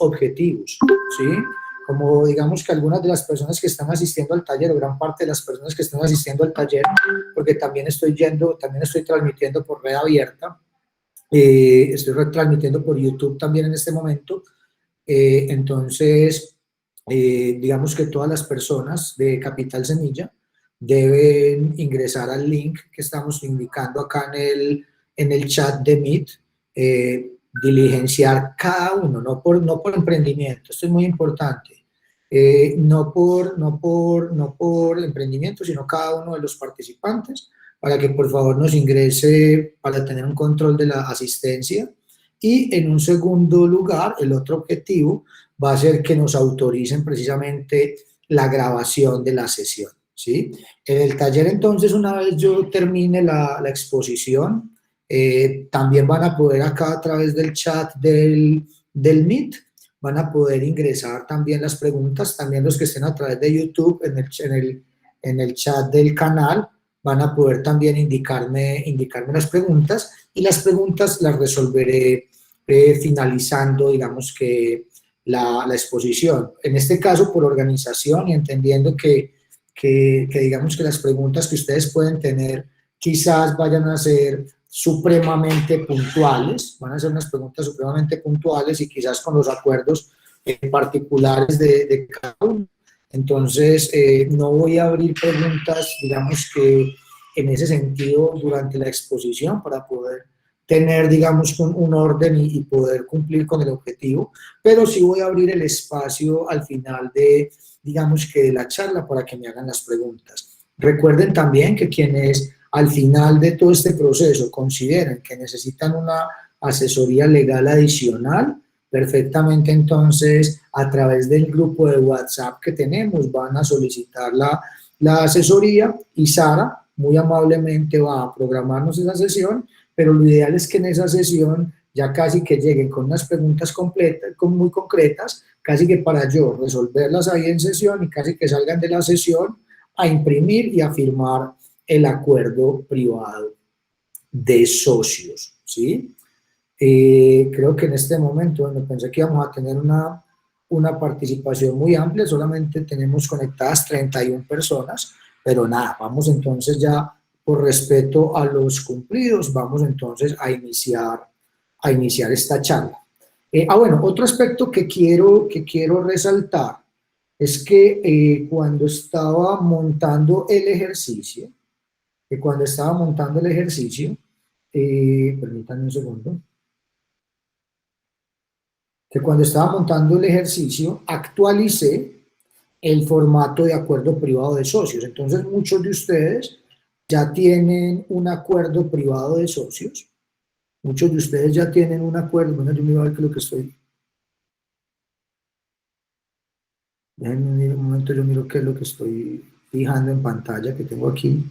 objetivos, ¿sí? Como digamos que algunas de las personas que están asistiendo al taller, o gran parte de las personas que están asistiendo al taller, porque también estoy transmitiendo por red abierta, estoy retransmitiendo por YouTube también en este momento, entonces, digamos que todas las personas de Capital Semilla deben ingresar al link que estamos indicando acá en el chat de Meet, diligenciar cada uno, no por emprendimiento, esto es muy importante, no por emprendimiento, sino cada uno de los participantes, para que por favor nos ingrese para tener un control de la asistencia. Y en un segundo lugar, el otro objetivo va a ser que nos autoricen precisamente la grabación de la sesión, ¿sí? En el taller, entonces, una vez yo termine la exposición, también van a poder acá a través del chat del Meet, van a poder ingresar también las preguntas, también los que estén a través de YouTube en el chat del canal, van a poder también indicarme las preguntas, y las preguntas las resolveré finalizando, digamos que la exposición. En este caso, por organización y entendiendo que digamos que las preguntas que ustedes pueden tener quizás vayan a ser supremamente puntuales, van a ser unas preguntas supremamente puntuales y quizás con los acuerdos particulares de cada uno. Entonces, no voy a abrir preguntas, digamos que en ese sentido durante la exposición para poder tener, digamos, un orden y poder cumplir con el objetivo, pero sí voy a abrir el espacio al final de, digamos que de la charla para que me hagan las preguntas. Recuerden también que quienes al final de todo este proceso consideren que necesitan una asesoría legal adicional, perfectamente entonces a través del grupo de WhatsApp que tenemos van a solicitar la asesoría y Sara muy amablemente va a programarnos esa sesión, pero lo ideal es que en esa sesión ya casi que lleguen con unas preguntas muy concretas, casi que para yo resolverlas ahí en sesión y casi que salgan de la sesión a imprimir y a firmar el acuerdo privado de socios, ¿sí? Creo que en este momento, bueno, pensé que íbamos a tener una participación muy amplia, solamente tenemos conectadas 31 personas, pero nada, vamos entonces ya por respeto a los cumplidos, vamos entonces a iniciar esta charla. Bueno, otro aspecto que quiero resaltar es que cuando estaba montando el ejercicio, permítanme un segundo, que cuando estaba montando el ejercicio actualicé el formato de acuerdo privado de socios. Entonces muchos de ustedes ya tienen un acuerdo privado de socios. Muchos de ustedes ya tienen un acuerdo. Bueno, yo miro a ver qué es lo que estoy. Déjenme un momento, yo miro qué es lo que estoy fijando en pantalla que tengo aquí.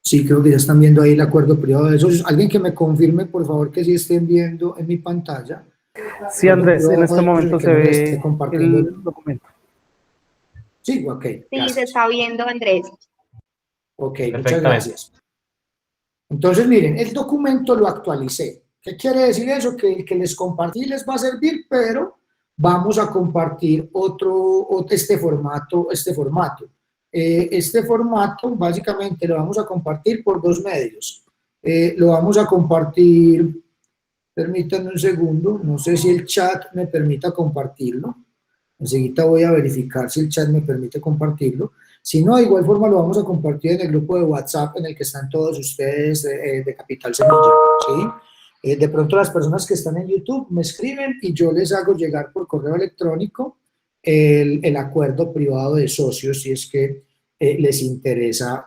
Sí, creo que ya están viendo ahí el acuerdo privado de socios. Alguien que me confirme, por favor, que sí estén viendo en mi pantalla. Sí, Andrés, en este momento se ve el documento. Sí, ok. Sí, gracias. se está viendo, Andrés. Ok, muchas gracias. Entonces, miren, el documento lo actualicé. ¿Qué quiere decir eso? Que el que les compartí les va a servir, pero vamos a compartir este formato. Este formato básicamente lo vamos a compartir por dos medios. Lo vamos a compartir, permítanme un segundo, no sé si el chat me permita compartirlo. Enseguida voy a verificar si el chat me permite compartirlo. Si no, de igual forma lo vamos a compartir en el grupo de WhatsApp en el que están todos ustedes de Capital Semilla, ¿sí? De pronto las personas que están en YouTube me escriben y yo les hago llegar por correo electrónico el acuerdo privado de socios si es que les interesa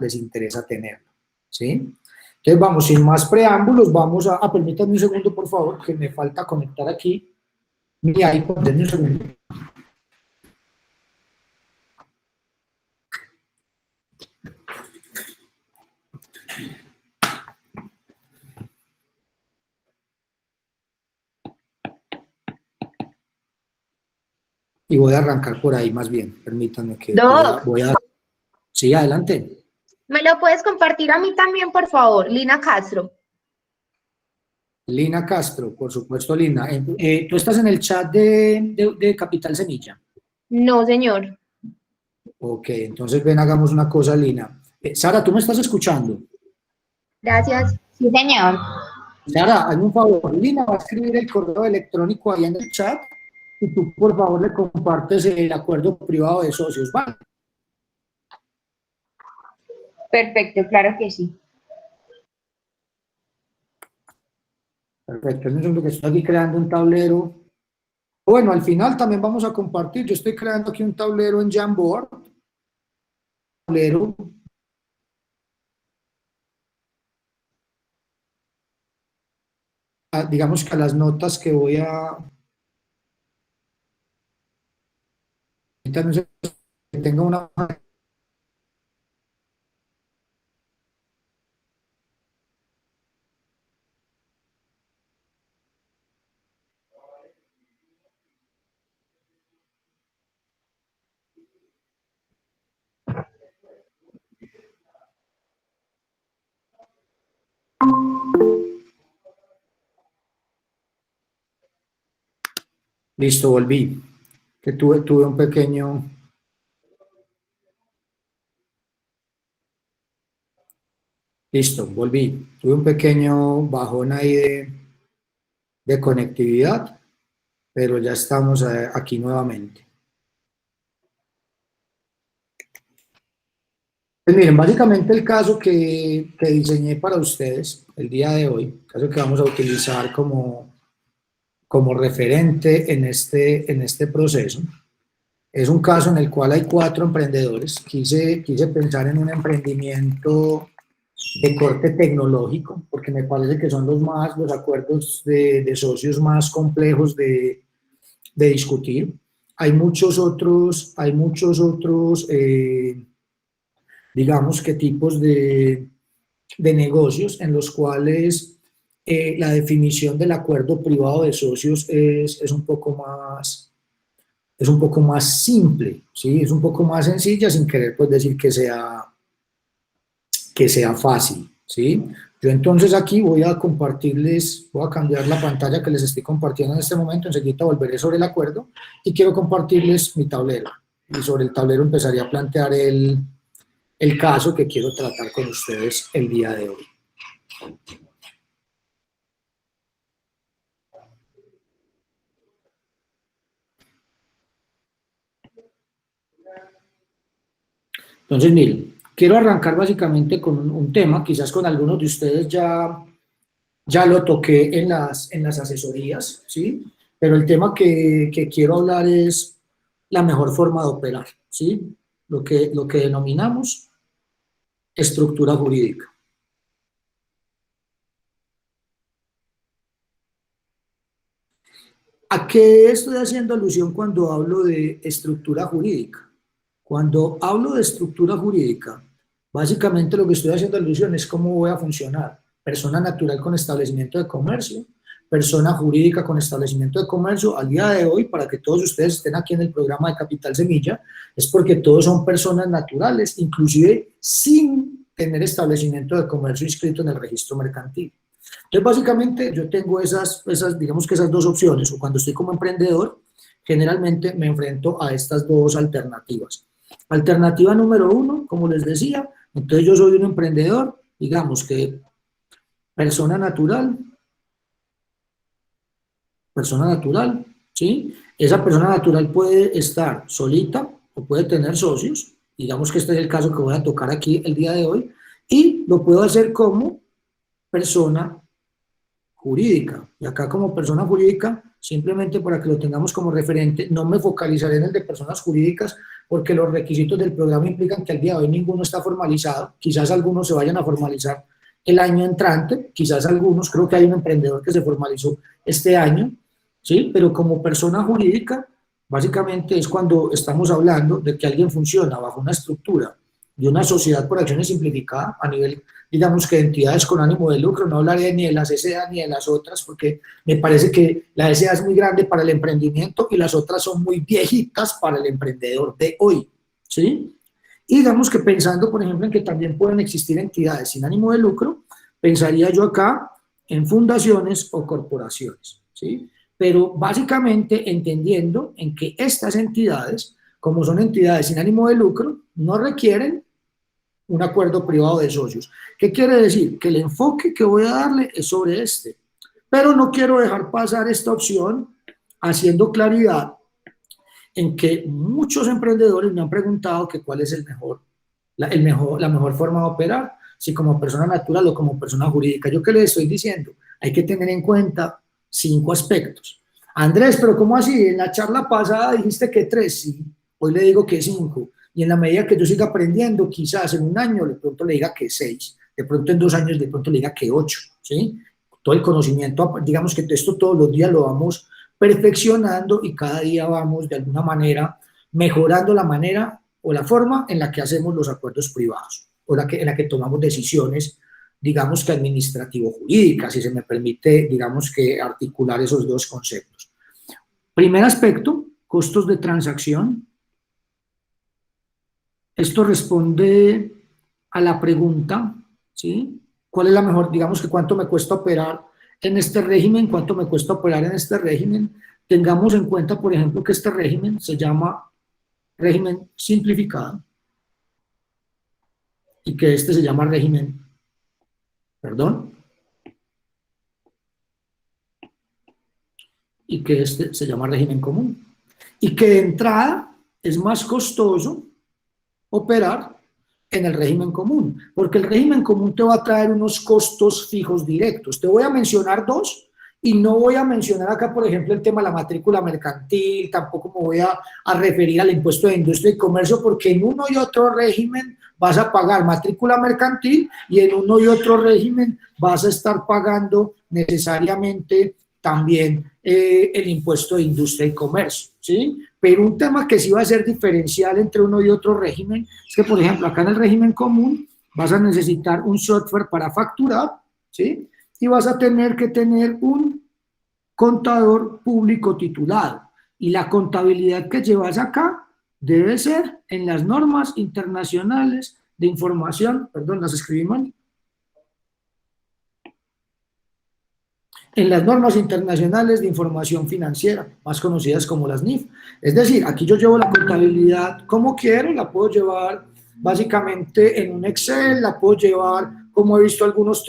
tenerlo, ¿sí? Entonces vamos, sin más preámbulos, vamos a... permítanme un segundo, por favor, que me falta conectar aquí mi iPod, denme un segundo. Y voy a arrancar por ahí más bien, permítanme que voy a... Sí, adelante. ¿Me lo puedes compartir a mí también, por favor, Lina Castro? Lina Castro, por supuesto, Lina. ¿Tú estás en el chat de Capital Semilla? No, señor. Ok, entonces ven, hagamos una cosa, Lina. Sara, ¿tú me estás escuchando? Gracias. Sí, señor. Sara, hazme un favor. Lina va a escribir el correo electrónico ahí en el chat y tú, por favor, le compartes el acuerdo privado de socios, ¿vale? Perfecto, claro que sí. Perfecto, es lo que estoy aquí creando un tablero. Bueno, al final también vamos a compartir. Yo estoy creando aquí un tablero en Jamboard. Tablero. Digamos que a las notas que voy a... Entonces, que tenga una... Listo, volví. Que tuve un pequeño... Listo, volví. Tuve un pequeño bajón ahí de conectividad, pero ya estamos aquí nuevamente. Pues miren, básicamente el caso que diseñé para ustedes el día de hoy, el caso que vamos a utilizar como referente en este proceso, es un caso en el cual hay 4 emprendedores. Quise pensar en un emprendimiento de corte tecnológico, porque me parece que son los acuerdos de socios más complejos de discutir. Hay muchos otros digamos que tipos de negocios en los cuales la definición del acuerdo privado de socios es un poco más simple, ¿sí? Es un poco más sencilla sin querer pues, decir que sea fácil, ¿sí? Yo entonces aquí voy a compartirles, voy a cambiar la pantalla que les estoy compartiendo en este momento, enseguida volveré sobre el acuerdo y quiero compartirles mi tablero. Y sobre el tablero empezaría a plantear el caso que quiero tratar con ustedes el día de hoy. Entonces, miren, quiero arrancar básicamente con un tema, quizás con algunos de ustedes ya lo toqué en las asesorías, ¿sí? Pero el tema que quiero hablar es la mejor forma de operar, ¿sí? Lo que denominamos estructura jurídica. ¿A qué estoy haciendo alusión cuando hablo de estructura jurídica? Cuando hablo de estructura jurídica, básicamente lo que estoy haciendo alusión es cómo voy a funcionar. Persona natural con establecimiento de comercio, persona jurídica con establecimiento de comercio. Al día de hoy, para que todos ustedes estén aquí en el programa de Capital Semilla, es porque todos son personas naturales, inclusive sin tener establecimiento de comercio inscrito en el registro mercantil. Entonces, básicamente, yo tengo digamos que esas 2 opciones, o cuando estoy como emprendedor, generalmente me enfrento a estas 2 alternativas. Alternativa número 1, como les decía, entonces yo soy un emprendedor, digamos que persona natural, ¿sí? Esa persona natural puede estar solita o puede tener socios, digamos que este es el caso que voy a tocar aquí el día de hoy, y lo puedo hacer como persona jurídica. Y acá como persona jurídica, simplemente para que lo tengamos como referente, no me focalizaré en el de personas jurídicas porque los requisitos del programa implican que al día de hoy ninguno está formalizado. Quizás algunos se vayan a formalizar el año entrante, quizás algunos, creo que hay un emprendedor que se formalizó este año, ¿sí? Pero como persona jurídica, básicamente es cuando estamos hablando de que alguien funciona bajo una estructura de una sociedad por acciones simplificada a nivel, digamos que de entidades con ánimo de lucro. No hablaré ni de las SA ni de las otras porque me parece que la SA es muy grande para el emprendimiento y las otras son muy viejitas para el emprendedor de hoy, ¿sí? Y digamos que pensando, por ejemplo, en que también pueden existir entidades sin ánimo de lucro, pensaría yo acá en fundaciones o corporaciones, ¿sí? Pero básicamente entendiendo en que estas entidades, como son entidades sin ánimo de lucro, no requieren un acuerdo privado de socios. ¿Qué quiere decir? Que el enfoque que voy a darle es sobre este, pero no quiero dejar pasar esta opción haciendo claridad en que muchos emprendedores me han preguntado que cuál es la mejor forma de operar, si como persona natural o como persona jurídica. ¿Yo qué les estoy diciendo? Hay que tener en cuenta 5 aspectos. Andrés, pero ¿cómo así? En la charla pasada dijiste que 3, sí, hoy le digo que 5. Y en la medida que yo siga aprendiendo, quizás en un año de pronto le diga que 6, de pronto en 2 años de pronto le diga que 8, ¿sí? Todo el conocimiento, digamos que esto todos los días lo vamos perfeccionando y cada día vamos de alguna manera mejorando la manera o la forma en la que hacemos los acuerdos privados o en la que tomamos decisiones, digamos que administrativo-jurídicas, si se me permite, digamos que articular esos 2 conceptos. Primer aspecto, costos de transacción. Esto responde a la pregunta, ¿sí? ¿Cuál es la mejor? Digamos que cuánto me cuesta operar en este régimen, cuánto me cuesta operar en este régimen. Tengamos en cuenta, por ejemplo, que este régimen se llama régimen simplificado y que este se llama régimen, y que este se llama régimen común. Y que de entrada es más costoso operar en el régimen común, porque el régimen común te va a traer unos costos fijos directos. Te voy a mencionar 2 y no voy a mencionar acá, por ejemplo, el tema de la matrícula mercantil, tampoco me voy a referir al impuesto de industria y comercio, porque en uno y otro régimen vas a pagar matrícula mercantil y en uno y otro régimen vas a estar pagando necesariamente también el impuesto de industria y comercio, ¿sí? Pero un tema que sí va a ser diferencial entre uno y otro régimen es que, por ejemplo, acá en el régimen común vas a necesitar un software para facturar, ¿sí? Y vas a tener que tener un contador público titulado. Y la contabilidad que llevas acá debe ser en las normas internacionales de información, perdón, las escribí mal, en las normas internacionales de información financiera, más conocidas como las NIF. Es decir, aquí yo llevo la contabilidad como quiero, la puedo llevar básicamente en un Excel, la puedo llevar, como he visto algunos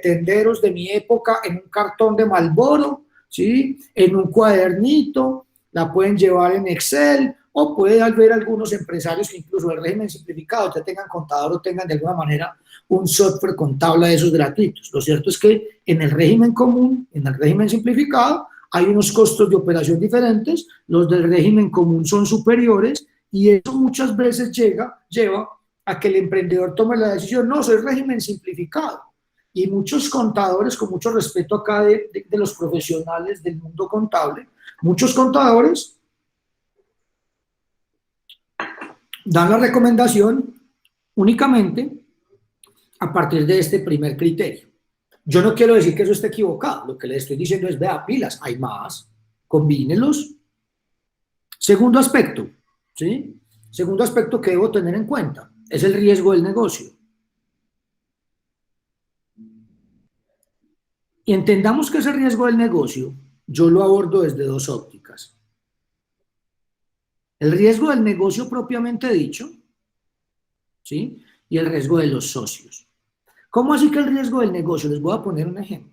tenderos de mi época, en un cartón de Marlboro, ¿sí? En un cuadernito, la pueden llevar en Excel, o puede haber algunos empresarios que incluso el régimen simplificado ya tengan contador o tengan de alguna manera un software contable de esos gratuitos. Lo cierto es que en el régimen común, en el régimen simplificado, hay unos costos de operación diferentes, los del régimen común son superiores y eso muchas veces lleva a que el emprendedor tome la decisión, no, soy régimen simplificado. Y muchos contadores, con mucho respeto acá de los profesionales del mundo contable, muchos contadores dan la recomendación únicamente a partir de este primer criterio. Yo no quiero decir que eso esté equivocado, lo que le estoy diciendo es, vea, pilas, hay más, combínelos. Segundo aspecto, ¿sí? Segundo aspecto que debo tener en cuenta, es el riesgo del negocio. Y entendamos que ese riesgo del negocio, yo lo abordo desde 2 ópticas. El riesgo del negocio propiamente dicho, ¿sí? Y el riesgo de los socios. ¿Cómo así que el riesgo del negocio? Les voy a poner un ejemplo.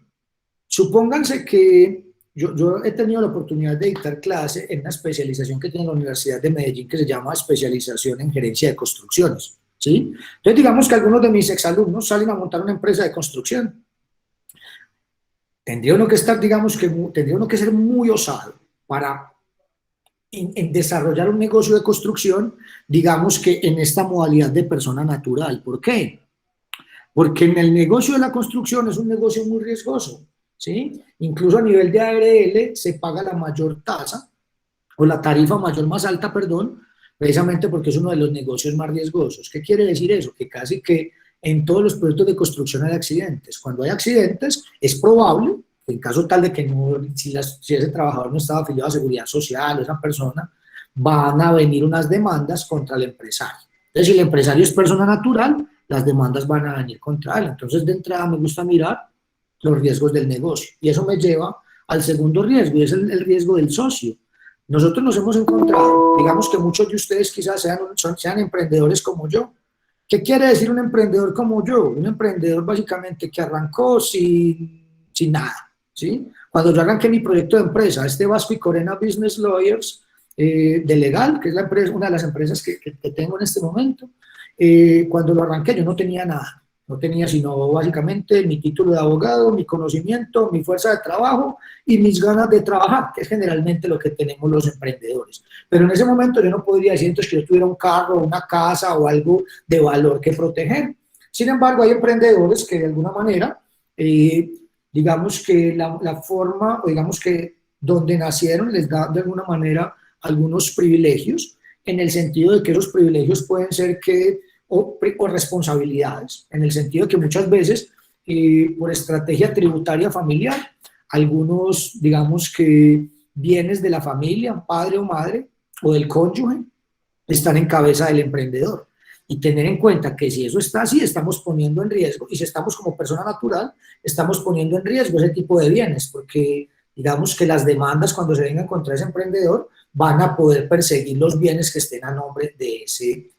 Supónganse que yo he tenido la oportunidad de dictar clase en una especialización que tiene la Universidad de Medellín que se llama especialización en gerencia de construcciones, ¿sí? Entonces digamos que algunos de mis exalumnos salen a montar una empresa de construcción. Tendría uno que estar, digamos que, tendría uno que ser muy osado para en desarrollar un negocio de construcción, digamos que en esta modalidad de persona natural. ¿Por qué? Porque en el negocio de la construcción es un negocio muy riesgoso, ¿sí? Incluso a nivel de ARL se paga la mayor tasa, o la tarifa mayor más alta, perdón, precisamente porque es uno de los negocios más riesgosos. ¿Qué quiere decir eso? Que casi que en todos los proyectos de construcción hay accidentes. Cuando hay accidentes, es probable, en caso tal de que no, si ese trabajador no estaba afiliado a Seguridad Social o esa persona, van a venir unas demandas contra el empresario. Entonces, si el empresario es persona natural, las demandas van a venir contra él. Entonces, de entrada me gusta mirar los riesgos del negocio. Y eso me lleva al segundo riesgo, y es el riesgo del socio. Nosotros nos hemos encontrado, digamos que muchos de ustedes quizás sean emprendedores como yo. ¿Qué quiere decir un emprendedor como yo? Un emprendedor básicamente que arrancó sin nada, ¿sí? Cuando yo arranqué mi proyecto de empresa, Vasco y Corena Business Lawyers, de Legal, que es la empresa, una de las empresas que tengo en este momento, cuando lo arranqué yo no tenía nada. No tenía sino básicamente mi título de abogado, mi conocimiento, mi fuerza de trabajo y mis ganas de trabajar, que es generalmente lo que tenemos los emprendedores. Pero en ese momento yo no podría decir entonces que yo tuviera un carro, una casa o algo de valor que proteger. Sin embargo, hay emprendedores que de alguna manera, digamos que la forma, o digamos que donde nacieron les da de alguna manera algunos privilegios, en el sentido de que esos privilegios pueden ser o responsabilidades, en el sentido de que muchas veces, por estrategia tributaria familiar, algunos, digamos que bienes de la familia, padre o madre, o del cónyuge, están en cabeza del emprendedor. Y tener en cuenta que si eso está así, estamos poniendo en riesgo, y si estamos como persona natural, estamos poniendo en riesgo ese tipo de bienes, porque digamos que las demandas cuando se vengan contra ese emprendedor van a poder perseguir los bienes que estén a nombre de ese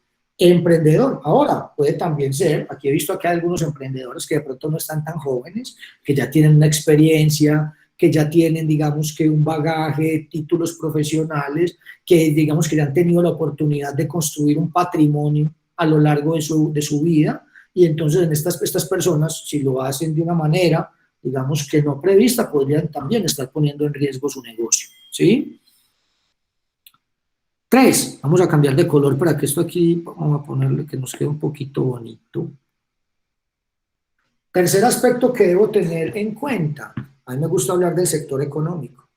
emprendedor. Ahora, puede también ser, aquí he visto que hay algunos emprendedores que de pronto no están tan jóvenes, que ya tienen una experiencia, que ya tienen, digamos, que un bagaje, títulos profesionales, que digamos que ya han tenido la oportunidad de construir un patrimonio a lo largo de su vida, y entonces en estas personas, si lo hacen de una manera, digamos que no prevista, podrían también estar poniendo en riesgo su negocio, ¿sí? 3, vamos a cambiar de color para que esto aquí, vamos a ponerle que nos quede un poquito bonito. Tercer aspecto que debo tener en cuenta, a mí me gusta hablar del sector económico,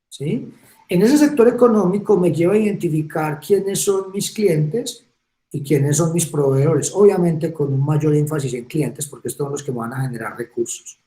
¿sí? En ese sector económico me lleva a identificar quiénes son mis clientes y quiénes son mis proveedores, obviamente con un mayor énfasis en clientes, porque estos son los que me van a generar recursos.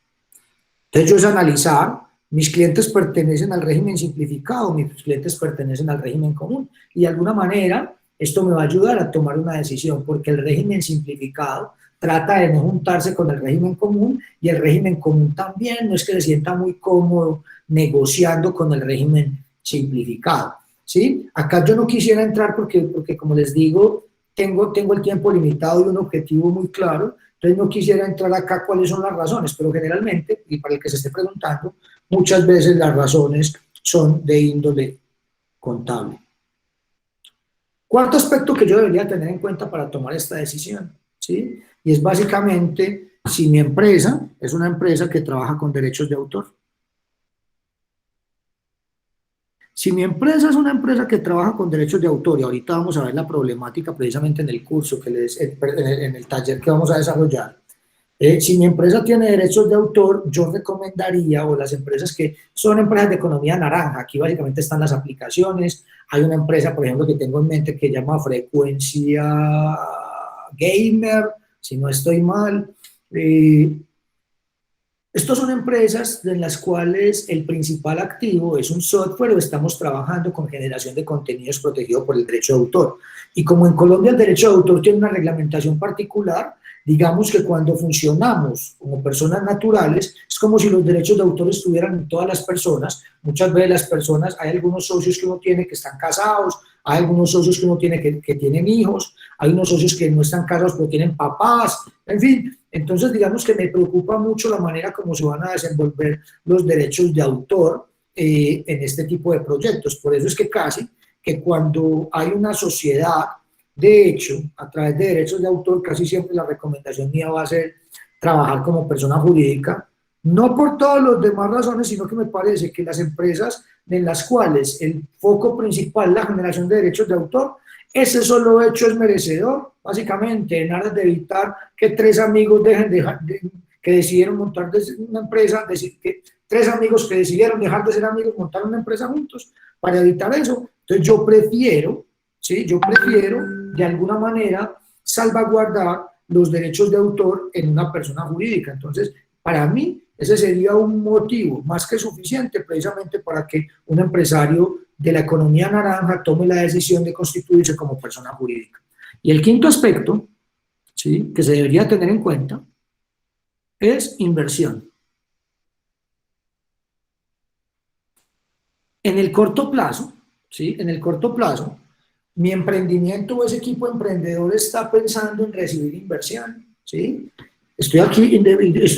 Entonces yo es analizar, mis clientes pertenecen al régimen simplificado, mis clientes pertenecen al régimen común, y de alguna manera esto me va a ayudar a tomar una decisión, porque el régimen simplificado trata de no juntarse con el régimen común, y el régimen común también no es que se sienta muy cómodo negociando con el régimen simplificado, ¿sí? Acá yo no quisiera entrar porque como les digo, tengo el tiempo limitado y un objetivo muy claro, entonces no quisiera entrar acá cuáles son las razones, pero generalmente, y para el que se esté preguntando, muchas veces las razones son de índole contable. Cuarto aspecto que yo debería tener en cuenta para tomar esta decisión, ¿sí? Y es básicamente si mi empresa es una empresa que trabaja con derechos de autor. Si mi empresa es una empresa que trabaja con derechos de autor, y ahorita vamos a ver la problemática precisamente en el curso, en el taller que vamos a desarrollar, si mi empresa tiene derechos de autor, yo recomendaría, o las empresas que son empresas de economía naranja, aquí básicamente están las aplicaciones, hay una empresa, por ejemplo, que tengo en mente que llama Frecuencia Gamer, si no estoy mal. Estas son empresas en las cuales el principal activo es un software o estamos trabajando con generación de contenidos protegidos por el derecho de autor. Y como en Colombia el derecho de autor tiene una reglamentación particular, digamos que cuando funcionamos como personas naturales, es como si los derechos de autor estuvieran en todas las personas. Muchas veces las personas, hay algunos socios que uno tiene que están casados, hay algunos socios que uno tiene que tienen hijos, hay unos socios que no están casados pero tienen papás, en fin. Entonces, digamos que me preocupa mucho la manera como se van a desenvolver los derechos de autor en este tipo de proyectos. Por eso es que casi que cuando hay una sociedad, de hecho, a través de derechos de autor, casi siempre la recomendación mía va a ser trabajar como persona jurídica, no por todas las demás razones, sino que me parece que las empresas en las cuales el foco principal es la generación de derechos de autor, ese solo hecho es merecedor, básicamente, en aras de evitar que tres amigos que decidieron montar una empresa, que tres amigos que decidieron dejar de ser amigos, montar una empresa juntos, para evitar eso. Entonces yo prefiero, ¿sí? Yo prefiero de alguna manera salvaguardar los derechos de autor en una persona jurídica. Entonces, para mí, ese sería un motivo más que suficiente precisamente para que un empresario de la economía naranja tome la decisión de constituirse como persona jurídica. Y el quinto aspecto, ¿sí?, que se debería tener en cuenta, es inversión. En el corto plazo, ¿sí? En el corto plazo, mi emprendimiento o ese equipo emprendedor está pensando en recibir inversión, ¿sí? Estoy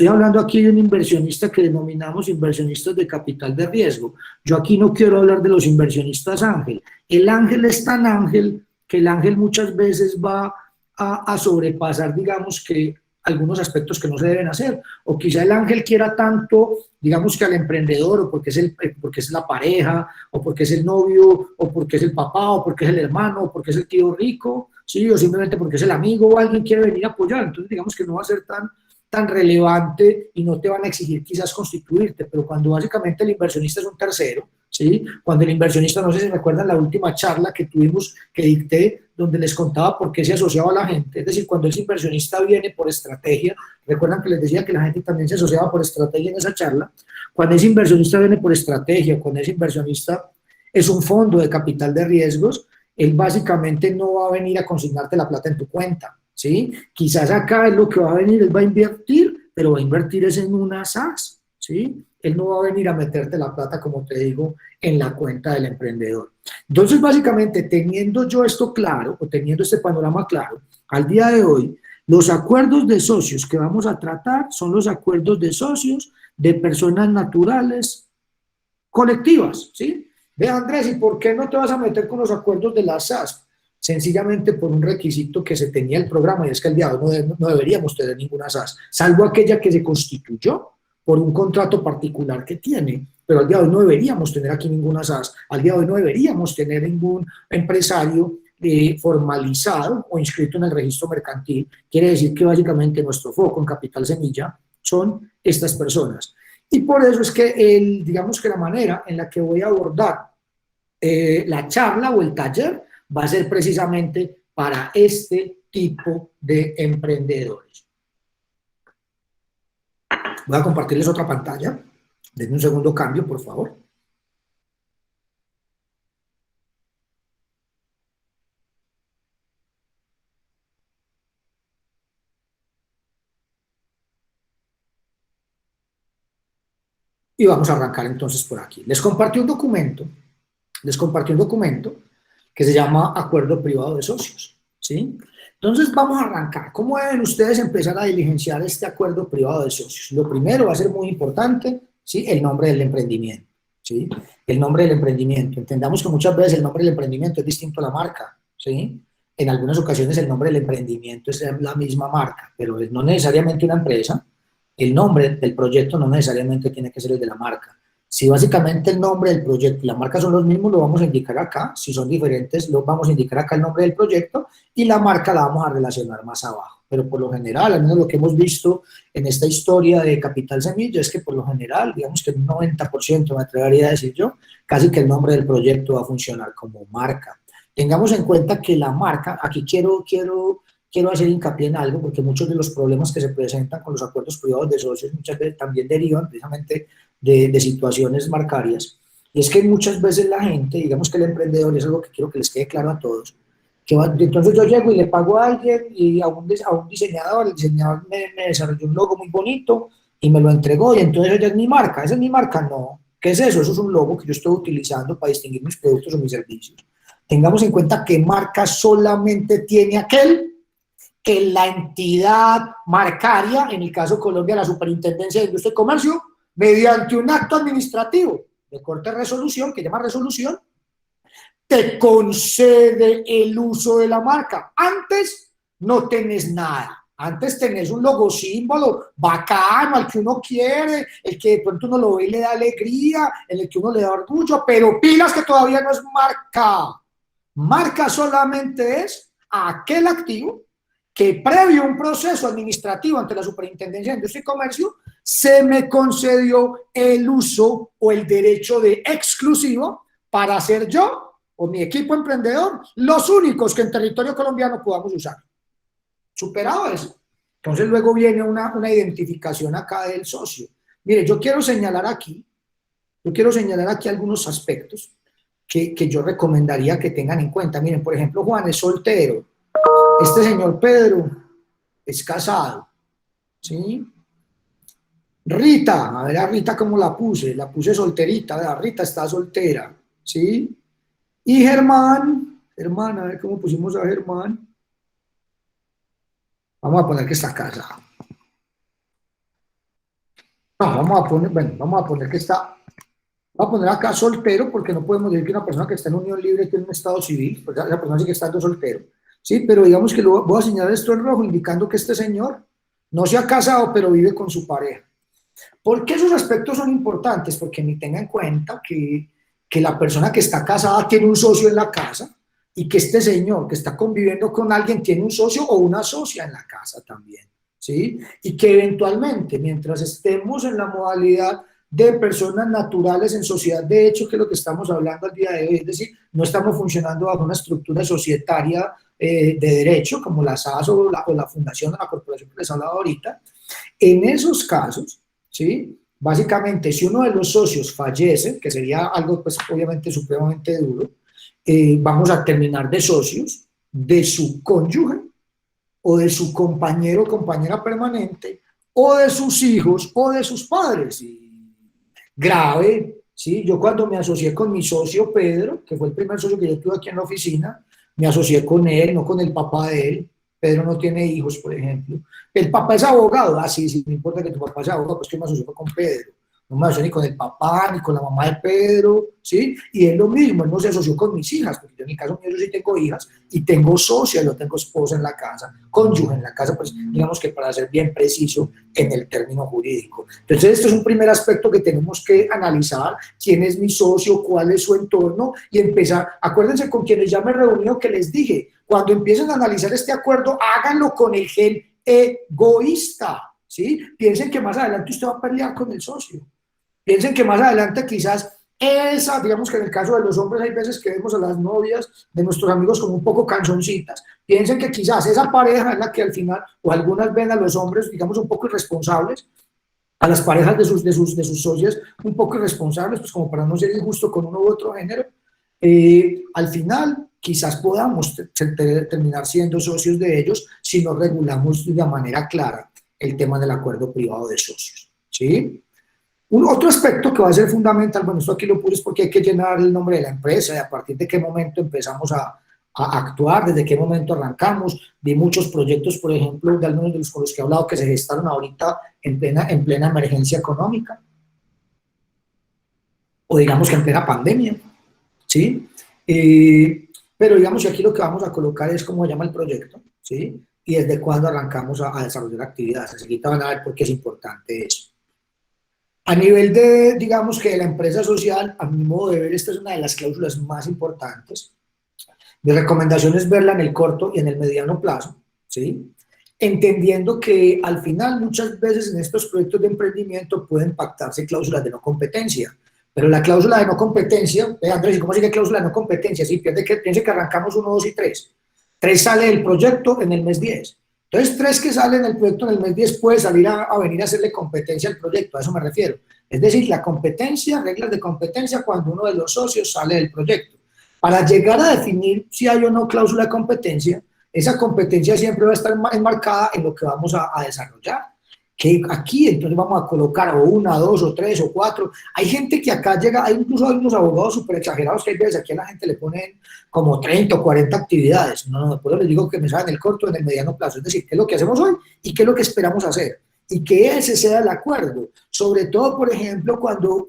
hablando aquí de un inversionista que denominamos inversionistas de capital de riesgo. Yo aquí no quiero hablar de los inversionistas ángel. El ángel es tan ángel que el ángel muchas veces va a sobrepasar, digamos, que algunos aspectos que no se deben hacer, o quizá el ángel quiera tanto, digamos, que al emprendedor, o porque es la pareja, o porque es el novio, o porque es el papá, o porque es el hermano, o porque es el tío rico, ¿sí? O simplemente porque es el amigo, o alguien quiere venir a apoyar. Entonces, digamos que no va a ser tan relevante y no te van a exigir quizás constituirte, pero cuando básicamente el inversionista es un tercero, ¿sí? Cuando el inversionista, no sé si recuerdan la última charla que tuvimos, que dicté, donde les contaba por qué se asociaba a la gente, es decir, cuando ese inversionista viene por estrategia, recuerdan que les decía que la gente también se asociaba por estrategia en esa charla, cuando ese inversionista viene por estrategia, cuando ese inversionista es un fondo de capital de riesgos, él básicamente no va a venir a consignarte la plata en tu cuenta, ¿sí? Quizás acá es lo que va a venir, él va a invertir, pero va a invertir es en una SAS, ¿sí? Él no va a venir a meterte la plata, como te digo, en la cuenta del emprendedor. Entonces, básicamente, teniendo yo esto claro, o teniendo este panorama claro, al día de hoy, los acuerdos de socios que vamos a tratar son los acuerdos de socios de personas naturales colectivas, ¿sí? Ve, Andrés, ¿y por qué no te vas a meter con los acuerdos de la SAS? Sencillamente por un requisito que se tenía el programa, y es que al día de hoy no deberíamos tener ninguna SAS, salvo aquella que se constituyó por un contrato particular que tiene, pero al día de hoy no deberíamos tener aquí ninguna SAS, al día de hoy no deberíamos tener ningún empresario formalizado o inscrito en el registro mercantil. Quiere decir que básicamente nuestro foco en Capital Semilla son estas personas. Y por eso es que digamos que la manera en la que voy a abordar la charla o el taller va a ser precisamente para este tipo de emprendedores. Voy a compartirles otra pantalla. Denme un segundo cambio, por favor. Y vamos a arrancar entonces por aquí. Les compartí un documento que se llama Acuerdo Privado de Socios, ¿sí? Entonces vamos a arrancar. ¿Cómo deben ustedes empezar a diligenciar este acuerdo privado de socios? Lo primero va a ser muy importante, ¿sí? El nombre del emprendimiento, ¿sí? El nombre del emprendimiento. Entendamos que muchas veces el nombre del emprendimiento es distinto a la marca, ¿sí? En algunas ocasiones el nombre del emprendimiento es la misma marca, pero no necesariamente una empresa. El nombre del proyecto no necesariamente tiene que ser el de la marca. Si básicamente el nombre del proyecto y la marca son los mismos, lo vamos a indicar acá. Si son diferentes, lo vamos a indicar acá el nombre del proyecto y la marca la vamos a relacionar más abajo. Pero por lo general, al menos lo que hemos visto en esta historia de Capital Semilla, es que por lo general, digamos que un 90%, me atrevería a decir yo, casi que el nombre del proyecto va a funcionar como marca. Tengamos en cuenta que la marca, aquí quiero hacer hincapié en algo, porque muchos de los problemas que se presentan con los acuerdos privados de socios muchas veces también derivan precisamente de situaciones marcarias. Y es que muchas veces la gente, digamos que el emprendedor, es algo que quiero que les quede claro a todos, entonces yo llego y le pago a alguien y a un diseñador, el diseñador me desarrolló un logo muy bonito y me lo entregó y entonces ella es mi marca. ¿Esa es mi marca? No. ¿Qué es eso? Eso es un logo que yo estoy utilizando para distinguir mis productos o mis servicios. Tengamos en cuenta que marca solamente tiene aquel que la entidad marcaria, en el caso de Colombia, la Superintendencia de Industria y Comercio, mediante un acto administrativo de corte de resolución, que llama resolución, te concede el uso de la marca. Antes no tenés nada. Antes tenés un logo símbolo bacano, al que uno quiere, el que de pronto uno lo ve y le da alegría, en el que uno le da orgullo, pero pilas que todavía no es marca. Marca solamente es aquel activo que previo a un proceso administrativo ante la Superintendencia de Industria y Comercio se me concedió el uso o el derecho de exclusivo para ser yo o mi equipo emprendedor los únicos que en territorio colombiano podamos usar. Superado eso. Entonces luego viene una identificación acá del socio. Mire, yo quiero señalar aquí algunos aspectos que yo recomendaría que tengan en cuenta. Miren, por ejemplo, Juan es soltero. Este señor Pedro es casado, ¿sí? Rita, a ver a Rita cómo la puse solterita, a ver, Rita está soltera, ¿sí? Y Germán, a ver cómo pusimos a Germán. Vamos a poner que está casado. No, vamos a poner que está, vamos a poner acá soltero, porque no podemos decir que una persona que está en unión libre tiene un estado civil, pues esa persona sigue estando soltero, ¿sí? Pero digamos que voy a señalar esto en rojo, indicando que este señor no se ha casado, pero vive con su pareja. ¿Por qué esos aspectos son importantes? Porque ni tenga en cuenta que la persona que está casada tiene un socio en la casa y que este señor que está conviviendo con alguien tiene un socio o una socia en la casa también, ¿sí? Y que eventualmente, mientras estemos en la modalidad de personas naturales en sociedad de hecho, que es lo que estamos hablando al día de hoy, es decir, no estamos funcionando bajo una estructura societaria de derecho, como la SAS o la fundación o la corporación que les hablaba ahorita, en esos casos, ¿sí? Básicamente, si uno de los socios fallece, que sería algo pues obviamente supremamente duro, vamos a terminar de socios de su cónyuge o de su compañero o compañera permanente o de sus hijos o de sus padres. Y grave, ¿sí? Yo cuando me asocié con mi socio Pedro, que fue el primer socio que yo tuve aquí en la oficina, me asocié con él, no con el papá de él. Pedro no tiene hijos, por ejemplo. El papá es abogado. Ah, sí, no importa que tu papá sea abogado, pues que me asoció con Pedro. No me asoció ni con el papá, ni con la mamá de Pedro, ¿sí? Y es lo mismo, él no se asoció con mis hijas, porque yo en mi caso yo sí tengo hijas, y tengo socia, yo tengo esposa en la casa, cónyuge en la casa, pues digamos que para ser bien preciso en el término jurídico. Entonces, esto es un primer aspecto que tenemos que analizar, quién es mi socio, cuál es su entorno, y empezar, acuérdense con quienes ya me reuní que les dije, cuando empiecen a analizar este acuerdo, háganlo con el gen egoísta, ¿sí? Piensen que más adelante usted va a pelear con el socio. Piensen que más adelante quizás esa, digamos que en el caso de los hombres hay veces que vemos a las novias de nuestros amigos como un poco canzoncitas. Piensen que quizás esa pareja es la que al final, o algunas ven a los hombres, digamos, un poco irresponsables, a las parejas de sus socias un poco irresponsables, pues como para no ser injusto con uno u otro género. Al final quizás podamos terminar siendo socios de ellos si no regulamos de manera clara el tema del acuerdo privado de socios, ¿sí? Otro aspecto que va a ser fundamental, bueno, esto aquí lo puse porque hay que llenar el nombre de la empresa y a partir de qué momento empezamos a actuar, desde qué momento arrancamos. Vi muchos proyectos, por ejemplo, de algunos de los con los que he hablado que se gestaron ahorita en plena emergencia económica o digamos que en plena pandemia, ¿sí? Pero digamos que aquí lo que vamos a colocar es cómo se llama el proyecto, ¿sí? Y desde cuándo arrancamos a desarrollar actividades. Así que van a ver por qué es importante eso. A nivel de, digamos que de la empresa social, a mi modo de ver, esta es una de las cláusulas más importantes. Mi recomendación es verla en el corto y en el mediano plazo, ¿sí? Entendiendo que al final muchas veces en estos proyectos de emprendimiento pueden pactarse cláusulas de no competencia, pero la cláusula de no competencia, Andrés, ¿y cómo sigue cláusula de no competencia? Sí, piense que arrancamos 1, 2 y 3. 3 sale del proyecto en el mes 10. Entonces, 3 que salen del proyecto en el mes 10 puede salir a venir a hacerle competencia al proyecto, a eso me refiero. Es decir, la competencia, reglas de competencia cuando uno de los socios sale del proyecto. Para llegar a definir si hay o no cláusula de competencia, esa competencia siempre va a estar enmarcada en lo que vamos a desarrollar. Que aquí entonces vamos a colocar o 1, 2 o 3 o 4. Hay gente que acá llega, hay incluso unos abogados súper exagerados que hay veces aquí a la gente le ponen como 30 o 40 actividades. No, por eso les digo que me saben el corto, en el mediano plazo. Es decir, qué es lo que hacemos hoy y qué es lo que esperamos hacer. Y que ese sea el acuerdo. Sobre todo, por ejemplo, cuando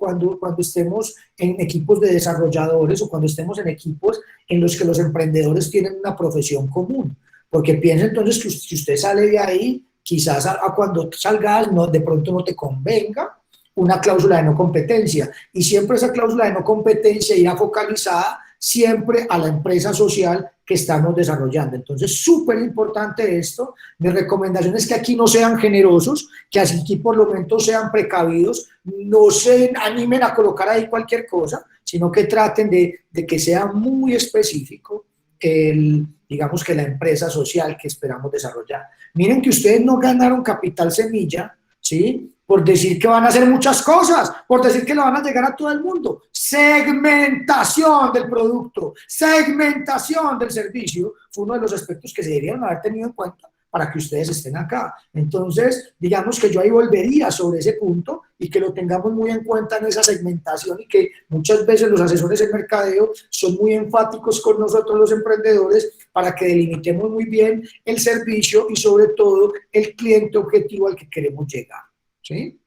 estemos en equipos de desarrolladores o cuando estemos en equipos en los que los emprendedores tienen una profesión común. Porque piensa entonces que si usted sale de ahí, quizás cuando salgas de pronto no te convenga una cláusula de no competencia y siempre esa cláusula de no competencia irá focalizada siempre a la empresa social que estamos desarrollando. Entonces, súper importante esto. Mi recomendación es que aquí no sean generosos, que aquí por lo menos sean precavidos, no se animen a colocar ahí cualquier cosa, sino que traten de que sea muy específico digamos que la empresa social que esperamos desarrollar. Miren que ustedes no ganaron capital semilla, ¿sí? Por decir que van a hacer muchas cosas, por decir que le van a llegar a todo el mundo. Segmentación del producto, segmentación del servicio, fue uno de los aspectos que se debieron haber tenido en cuenta para que ustedes estén acá. Entonces, digamos que yo ahí volvería sobre ese punto y que lo tengamos muy en cuenta en esa segmentación y que muchas veces los asesores de mercadeo son muy enfáticos con nosotros los emprendedores para que delimitemos muy bien el servicio y sobre todo el cliente objetivo al que queremos llegar, ¿sí?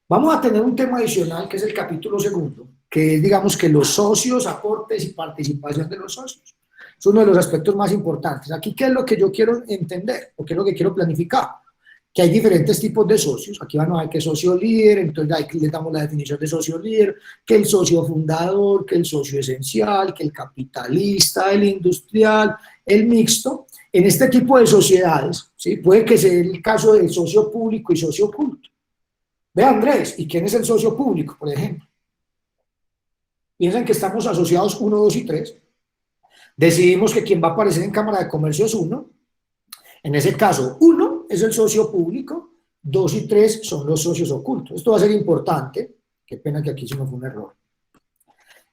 Vamos a tener un tema adicional que es el capítulo segundo, que es, digamos, que los socios, aportes y participación de los socios. Es uno de los aspectos más importantes. Aquí, ¿qué es lo que yo quiero entender? ¿O qué es lo que quiero planificar? Que hay diferentes tipos de socios. Aquí van a ver que es socio líder, entonces ahí le damos la definición de socio líder, que el socio fundador, que el socio esencial, que el capitalista, el industrial, el mixto. En este tipo de sociedades, ¿sí? Puede que sea el caso del socio público y socio oculto. Ve, Andrés, ¿y quién es el socio público, por ejemplo? Piensan que estamos asociados 1, 2 y 3. Decidimos que quien va a aparecer en Cámara de Comercio es 1. En ese caso, 1 es el socio público, 2 y 3 son los socios ocultos. Esto va a ser importante. Qué pena que aquí sí no fue un error.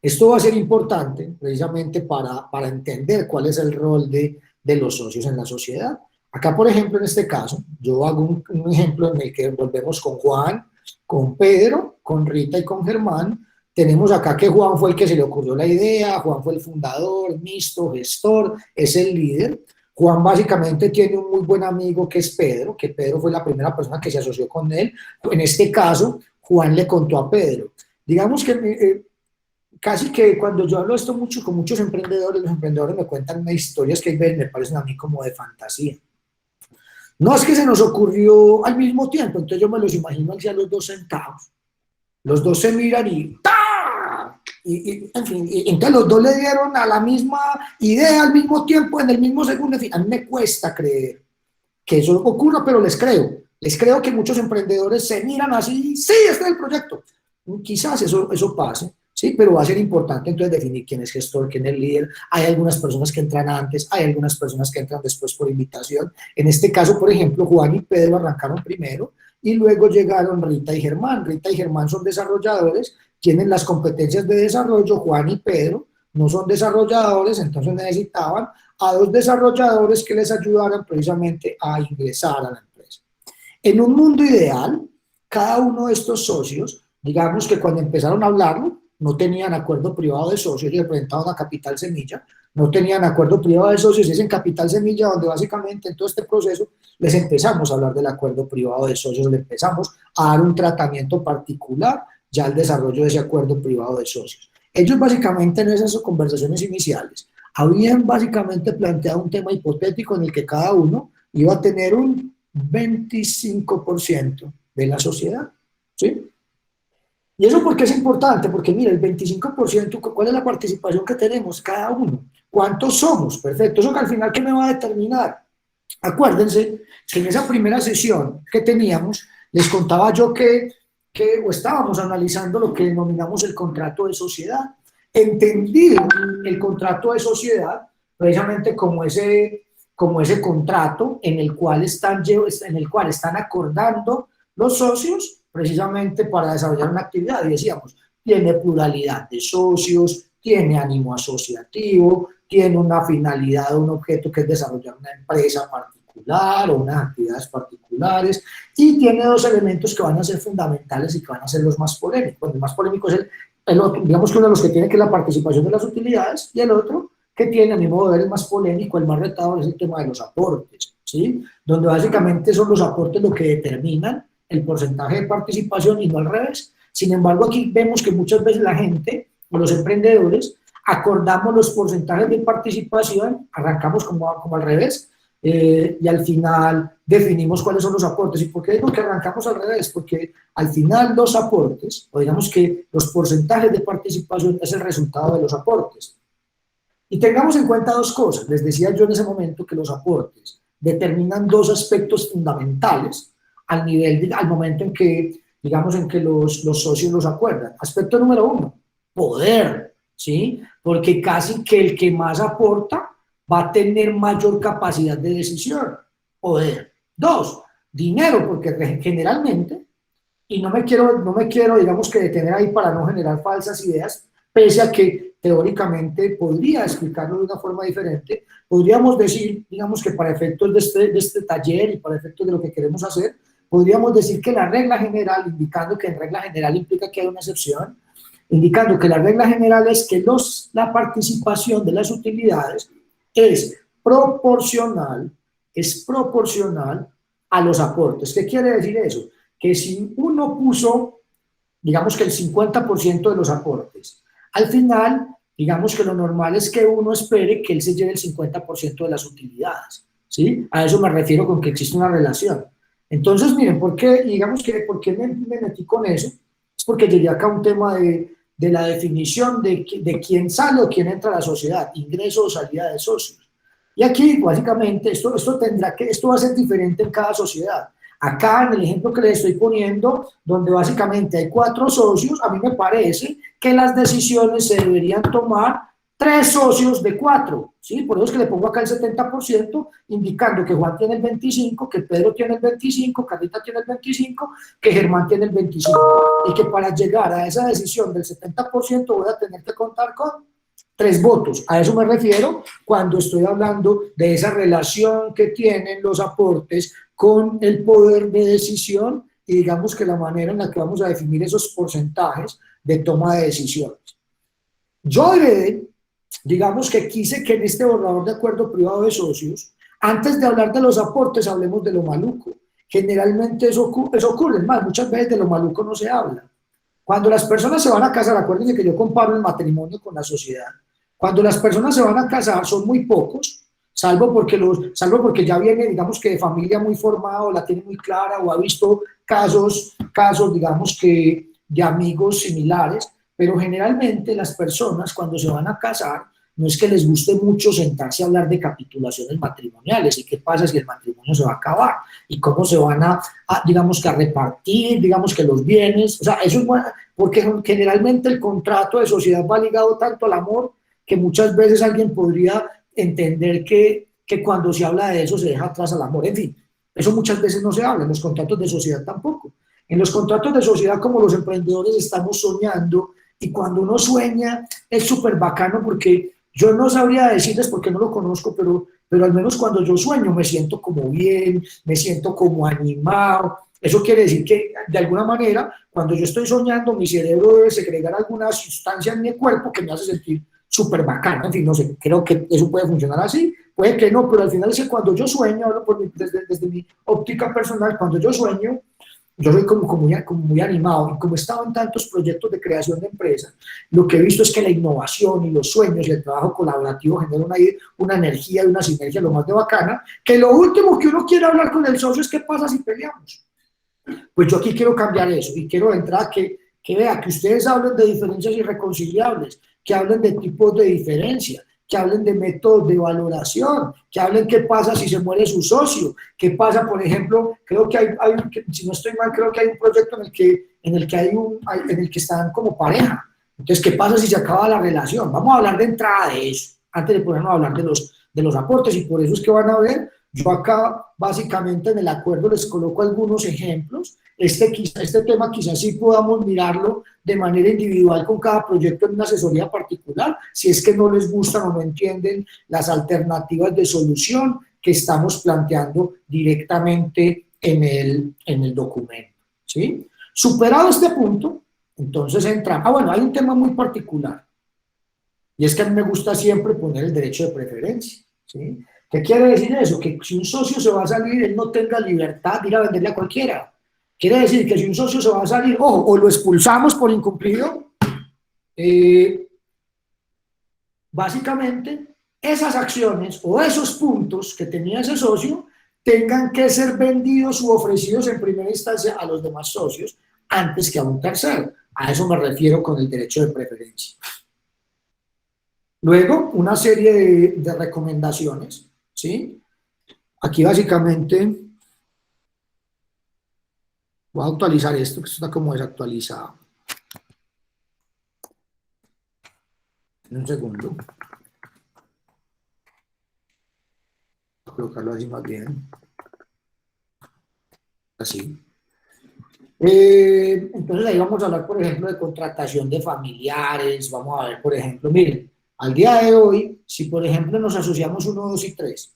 Esto va a ser importante precisamente para entender cuál es el rol de los socios en la sociedad. Acá, por ejemplo, en este caso, yo hago un ejemplo en el que volvemos con Juan, con Pedro, con Rita y con Germán. Tenemos acá que Juan fue el que se le ocurrió la idea, Juan fue el fundador, mixto, gestor, es el líder. Juan básicamente tiene un muy buen amigo que es Pedro, que Pedro fue la primera persona que se asoció con él. En este caso, Juan le contó a Pedro. Digamos que casi que cuando yo hablo esto mucho con muchos emprendedores, los emprendedores me cuentan unas historias que me parecen a mí como de fantasía. No es que se nos ocurrió al mismo tiempo, entonces yo me los imagino hacia los dos sentados. Los dos se miran y ¡ta! En fin, entonces los dos le dieron a la misma idea al mismo tiempo, en el mismo segundo. En fin, a mí me cuesta creer que eso ocurra, pero les creo. Les creo que muchos emprendedores se miran así, sí, este es el proyecto. Quizás eso pase. Sí, pero va a ser importante entonces definir quién es gestor, quién es líder. Hay algunas personas que entran antes, hay algunas personas que entran después por invitación. En este caso, por ejemplo, Juan y Pedro arrancaron primero y luego llegaron Rita y Germán. Rita y Germán son desarrolladores, tienen las competencias de desarrollo. Juan y Pedro no son desarrolladores, entonces necesitaban a 2 desarrolladores que les ayudaran precisamente a ingresar a la empresa. En un mundo ideal, cada uno de estos socios, digamos que cuando empezaron a hablarlo, no tenían acuerdo privado de socios y representaban a Capital Semilla, no tenían acuerdo privado de socios, y es en Capital Semilla donde básicamente en todo este proceso les empezamos a hablar del acuerdo privado de socios, le empezamos a dar un tratamiento particular ya al desarrollo de ese acuerdo privado de socios. Ellos básicamente en esas conversaciones iniciales habían básicamente planteado un tema hipotético en el que cada uno iba a tener un 25% de la sociedad, ¿sí? ¿Y eso por qué es importante? Porque mira, el 25%, ¿cuál es la participación que tenemos cada uno? ¿Cuántos somos? Perfecto, eso que al final, ¿qué me va a determinar? Acuérdense que en esa primera sesión que teníamos, les contaba yo que estábamos analizando lo que denominamos el contrato de sociedad. Entendí el contrato de sociedad precisamente como ese contrato en el cual están acordando los socios precisamente para desarrollar una actividad. Y decíamos, tiene pluralidad de socios, tiene ánimo asociativo, tiene una finalidad, un objeto que es desarrollar una empresa particular o unas actividades particulares, y tiene 2 elementos que van a ser fundamentales y que van a ser los más polémicos. Bueno, el más polémico es el otro, digamos que uno de los que tiene que es la participación de las utilidades, y el otro que tiene, a mi modo de ver, el más polémico, el más retador, es el tema de los aportes, ¿sí? Donde básicamente son los aportes lo que determinan el porcentaje de participación y no al revés. Sin embargo, aquí vemos que muchas veces la gente o los emprendedores acordamos los porcentajes de participación, arrancamos como al revés, y al final definimos cuáles son los aportes. ¿Y por qué digo que arrancamos al revés? Porque al final los aportes, o digamos que los porcentajes de participación es el resultado de los aportes. Y tengamos en cuenta 2 cosas. Les decía yo en ese momento que los aportes determinan 2 aspectos fundamentales al momento en que, digamos, en que los socios los acuerdan. Aspecto número 1, poder, ¿sí? Porque casi que el que más aporta va a tener mayor capacidad de decisión, poder. 2, dinero, porque generalmente, y no me quiero, digamos que detener ahí para no generar falsas ideas, pese a que teóricamente podría explicarlo de una forma diferente. Podríamos decir, digamos que para efectos de este taller y para efectos de lo que queremos hacer, podríamos decir que la regla general, indicando que en regla general implica que hay una excepción, indicando que la regla general es que la participación de las utilidades es proporcional a los aportes. ¿Qué quiere decir eso? Que si uno puso, digamos que el 50% de los aportes, al final, digamos que lo normal es que uno espere que él se lleve el 50% de las utilidades, ¿sí? A eso me refiero con que existe una relación. Entonces, miren, ¿por qué, digamos que, por qué me metí con eso? Es porque llegué acá a un tema de la definición de quién sale o quién entra a la sociedad, ingreso o salida de socios. Y aquí, básicamente, esto va a ser diferente en cada sociedad. Acá, en el ejemplo que les estoy poniendo, donde básicamente hay 4 socios, a mí me parece que las decisiones se deberían tomar 3 socios de 4, ¿sí? Por eso es que le pongo acá el 70%, indicando que Juan tiene el 25%, que Pedro tiene el 25%, Carlita tiene el 25%, que Germán tiene el 25%. Y que para llegar a esa decisión del 70% voy a tener que contar con 3 votos. A eso me refiero cuando estoy hablando de esa relación que tienen los aportes con el poder de decisión y digamos que la manera en la que vamos a definir esos porcentajes de toma de decisiones. Yo digamos que quise que en este borrador de acuerdo privado de socios, antes de hablar de los aportes, hablemos de lo maluco. Generalmente eso ocurre, más, muchas veces de lo maluco no se habla. Cuando las personas se van a casar, acuérdense que yo comparo el matrimonio con la sociedad. Cuando las personas se van a casar son muy pocos, salvo porque ya viene, digamos que de familia muy formada o la tiene muy clara o ha visto casos digamos que de amigos similares, pero generalmente las personas cuando se van a casar no es que les guste mucho sentarse a hablar de capitulaciones matrimoniales y qué pasa si el matrimonio se va a acabar y cómo se van digamos que a repartir, digamos que los bienes, o sea, eso es bueno, porque generalmente el contrato de sociedad va ligado tanto al amor que muchas veces alguien podría entender que cuando se habla de eso se deja atrás al amor, en fin, eso muchas veces no se habla, en los contratos de sociedad tampoco. En los contratos de sociedad, como los emprendedores estamos soñando, y cuando uno sueña es súper bacano porque yo no sabría decirles porque no lo conozco, pero al menos cuando yo sueño me siento como bien, me siento como animado. Eso quiere decir que de alguna manera, cuando yo estoy soñando, mi cerebro debe segregar alguna sustancia en mi cuerpo que me hace sentir súper bacano. En fin, no sé, creo que eso puede funcionar así, puede que no, pero al final es que cuando yo sueño, hablo desde mi óptica personal, cuando yo sueño, yo soy como muy animado y como he estado en tantos proyectos de creación de empresas, lo que he visto es que la innovación y los sueños y el trabajo colaborativo generan una energía y una sinergia lo más de bacana, que lo último que uno quiere hablar con el socio es qué pasa si peleamos. Pues yo aquí quiero cambiar eso y quiero entrar que vea que ustedes hablen de diferencias irreconciliables, que hablen de tipos de diferencia, que hablen de métodos de valoración, que hablen qué pasa si se muere su socio, qué pasa, por ejemplo, creo que si no estoy mal, creo que hay un proyecto en el que están como pareja. Entonces, ¿qué pasa si se acaba la relación? Vamos a hablar de entrada de eso, antes de ponernos a hablar de los aportes, y por eso es que van a ver, yo acá básicamente en el acuerdo les coloco algunos ejemplos. Este tema quizás sí podamos mirarlo de manera individual con cada proyecto en una asesoría particular, si es que no les gustan o no entienden las alternativas de solución que estamos planteando directamente en el documento, ¿sí? Superado este punto, entonces entra, bueno, hay un tema muy particular, y es que a mí me gusta siempre poner el derecho de preferencia, ¿sí? ¿Qué quiere decir eso? Que si un socio se va a salir, él no tenga libertad de ir a venderle a cualquiera. Quiere decir que si un socio se va a salir, ojo, o lo expulsamos por incumplido, básicamente esas acciones o esos puntos que tenía ese socio tengan que ser vendidos u ofrecidos en primera instancia a los demás socios antes que a un tercero. A eso me refiero con el derecho de preferencia. Luego, una serie de recomendaciones, ¿sí? Aquí básicamente voy a actualizar esto, que esto está como desactualizado. En un segundo. Voy a colocarlo así más bien. Así. Entonces ahí vamos a hablar, por ejemplo, de contratación de familiares, vamos a ver, por ejemplo, miren, al día de hoy, si por ejemplo nos asociamos 1, 2 y 3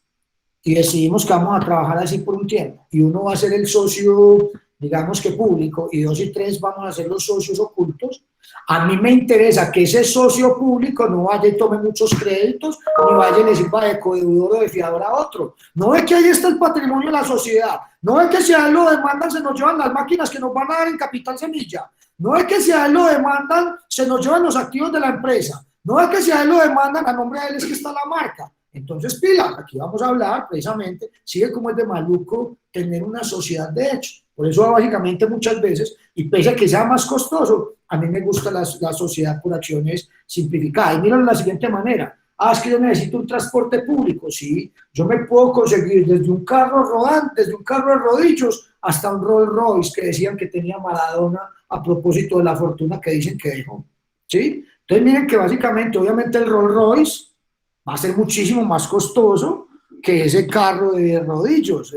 y decidimos que vamos a trabajar así por un tiempo, y uno va a ser el socio, digamos que público, y 2 y 3 vamos a ser los socios ocultos, a mí me interesa que ese socio público no vaya y tome muchos créditos, ni vaya y le sirva de codeudor o de fiador a otro. No ve que ahí está el patrimonio de la sociedad, no ve que si a él lo demandan se nos llevan las máquinas que nos van a dar en capital semilla, no ve que si a él lo demandan se nos llevan los activos de la empresa, no ve que si a él lo demandan a nombre de él es que está la marca. Entonces, pila, aquí vamos a hablar precisamente, sigue como es de maluco tener una sociedad de hecho. Por eso, básicamente, muchas veces, y pese a que sea más costoso, a mí me gusta la sociedad por acciones simplificada. Y míralo de la siguiente manera. Es que yo necesito un transporte público. Sí, yo me puedo conseguir desde un carro rodante, desde un carro de rodillos, hasta un Rolls Royce que decían que tenía Maradona a propósito de la fortuna que dicen que dejó. ¿Sí? Entonces, miren que básicamente, obviamente, el Rolls Royce va a ser muchísimo más costoso que ese carro de rodillos,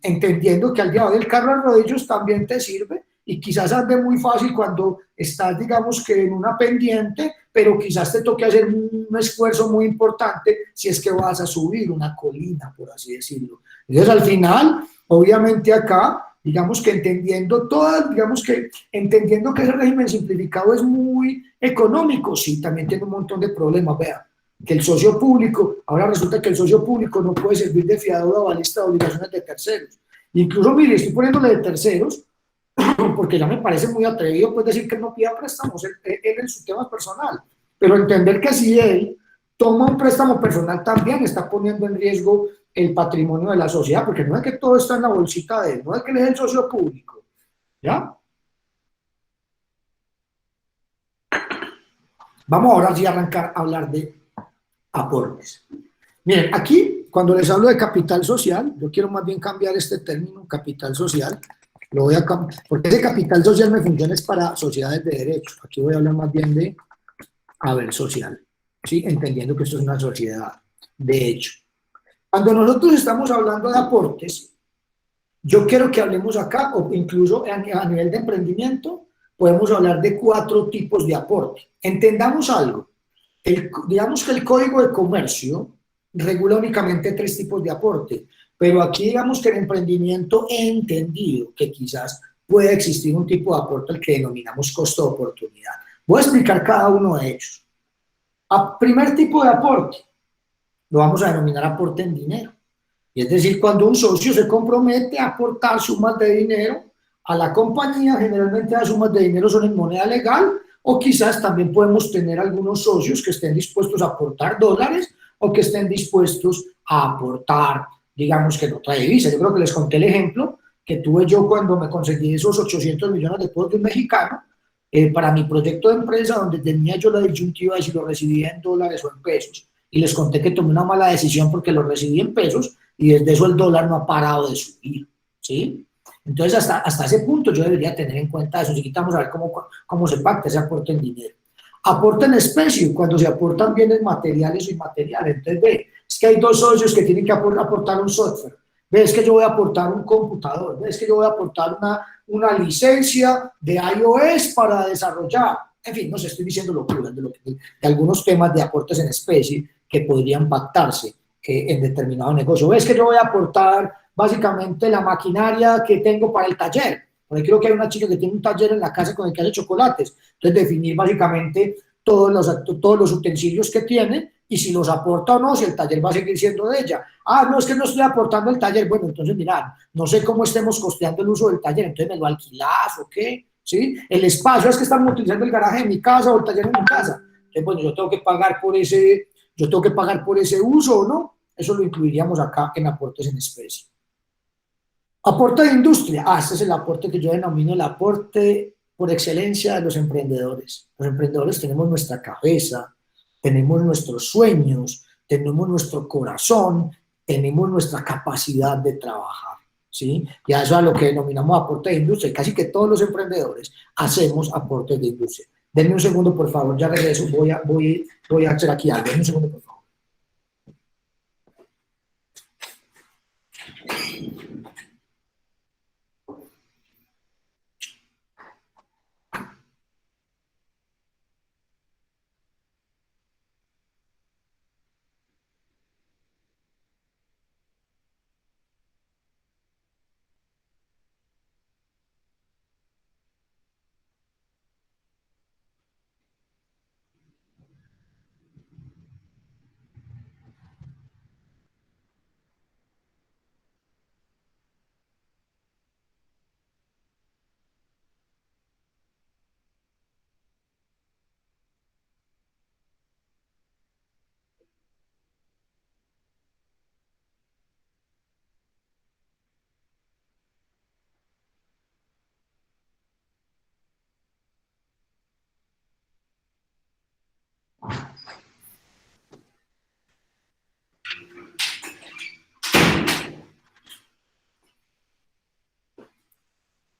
entendiendo que al día de hoy el carro de rodillos también te sirve y quizás ande muy fácil cuando estás, digamos que en una pendiente, pero quizás te toque hacer un esfuerzo muy importante si es que vas a subir una colina, por así decirlo. Entonces, al final, obviamente acá, digamos que entendiendo todas, digamos que entendiendo que ese régimen simplificado es muy económico, sí, también tiene un montón de problemas, vean que el socio público, ahora resulta que el socio público no puede servir de fiador o avalista de obligaciones de terceros. Incluso, mire, estoy poniéndole de terceros, porque ya me parece muy atrevido pues decir que no pida préstamos él en su tema personal, pero entender que si él toma un préstamo personal también está poniendo en riesgo el patrimonio de la sociedad, porque no es que todo está en la bolsita de él, no es que él es el socio público, ¿ya? Vamos ahora sí a arrancar a hablar de aportes. Miren, aquí, cuando les hablo de capital social, yo quiero más bien cambiar este término, capital social, lo voy a cambiar, porque ese capital social me funciona es para sociedades de derecho. Aquí voy a hablar más bien de haber social, ¿sí? Entendiendo que esto es una sociedad de hecho. Cuando nosotros estamos hablando de aportes, yo quiero que hablemos acá, o incluso a nivel de emprendimiento, podemos hablar de 4 tipos de aporte. Entendamos algo. Digamos que el Código de Comercio regula únicamente 3 tipos de aporte, pero aquí digamos que el emprendimiento he entendido que quizás puede existir un tipo de aporte al que denominamos costo de oportunidad. Voy a explicar cada uno de ellos. Primer tipo de aporte, lo vamos a denominar aporte en dinero. Y es decir, cuando un socio se compromete a aportar sumas de dinero a la compañía, generalmente las sumas de dinero son en moneda legal, o quizás también podemos tener algunos socios que estén dispuestos a aportar dólares o que estén dispuestos a aportar, digamos que en otra divisa. Yo creo que les conté el ejemplo que tuve yo cuando me conseguí esos 800 millones de pesos de un mexicano para mi proyecto de empresa, donde tenía yo la disyuntiva de si lo recibía en dólares o en pesos. Y les conté que tomé una mala decisión porque lo recibí en pesos y desde eso el dólar no ha parado de subir, ¿sí? Entonces, hasta ese punto yo debería tener en cuenta eso. Si quitamos a ver cómo se pacta ese aporte en dinero. Aporte en especie, cuando se aportan bienes materiales o inmateriales. Entonces, ve, es que hay 2 socios que tienen que aportar un software. Ve, es que yo voy a aportar un computador. Ve, es que yo voy a aportar una licencia de iOS para desarrollar. En fin, no sé, estoy diciendo locuras de algunos temas de aportes en especie que podrían pactarse en determinado negocio. Es que yo voy a aportar básicamente la maquinaria que tengo para el taller. Porque creo que hay una chica que tiene un taller en la casa con el que hace chocolates. Entonces, definir básicamente todos los utensilios que tiene y si los aporta o no, si el taller va a seguir siendo de ella. No, es que no estoy aportando el taller. Bueno, entonces, mirad, no sé cómo estemos costeando el uso del taller, entonces me lo alquilás o qué, ¿sí? El espacio es que estamos utilizando el garaje de mi casa o el taller de mi casa. Entonces, bueno, yo tengo que pagar por ese uso o no. Eso lo incluiríamos acá en aportes en especie. Aporte de industria. Este es el aporte que yo denomino el aporte por excelencia de los emprendedores. Los emprendedores tenemos nuestra cabeza, tenemos nuestros sueños, tenemos nuestro corazón, tenemos nuestra capacidad de trabajar, ¿sí? Y eso es a lo que denominamos aporte de industria. Y casi que todos los emprendedores hacemos aportes de industria. Denme un segundo, por favor, ya regreso. Voy a hacer aquí algo. Denme un segundo, por favor.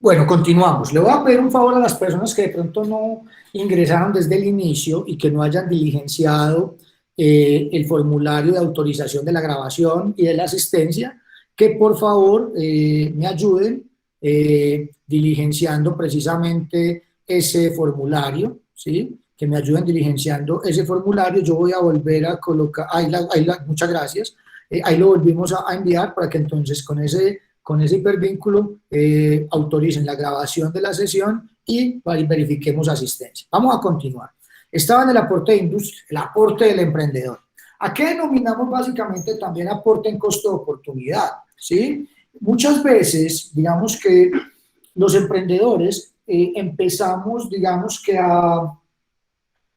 Bueno, continuamos. Le voy a pedir un favor a las personas que de pronto no ingresaron desde el inicio y que no hayan diligenciado el formulario de autorización de la grabación y de la asistencia, que por favor me ayuden diligenciando precisamente ese formulario, ¿sí? Que me ayuden diligenciando ese formulario. Yo voy a volver a colocar, muchas gracias, ahí lo volvimos a enviar para que entonces con ese hipervínculo autoricen la grabación de la sesión y verifiquemos asistencia. Vamos a continuar. Estaba en el aporte de industria, el aporte del emprendedor. ¿A qué denominamos básicamente también aporte en costo de oportunidad? ¿Sí? Muchas veces, digamos que los emprendedores empezamos, digamos que a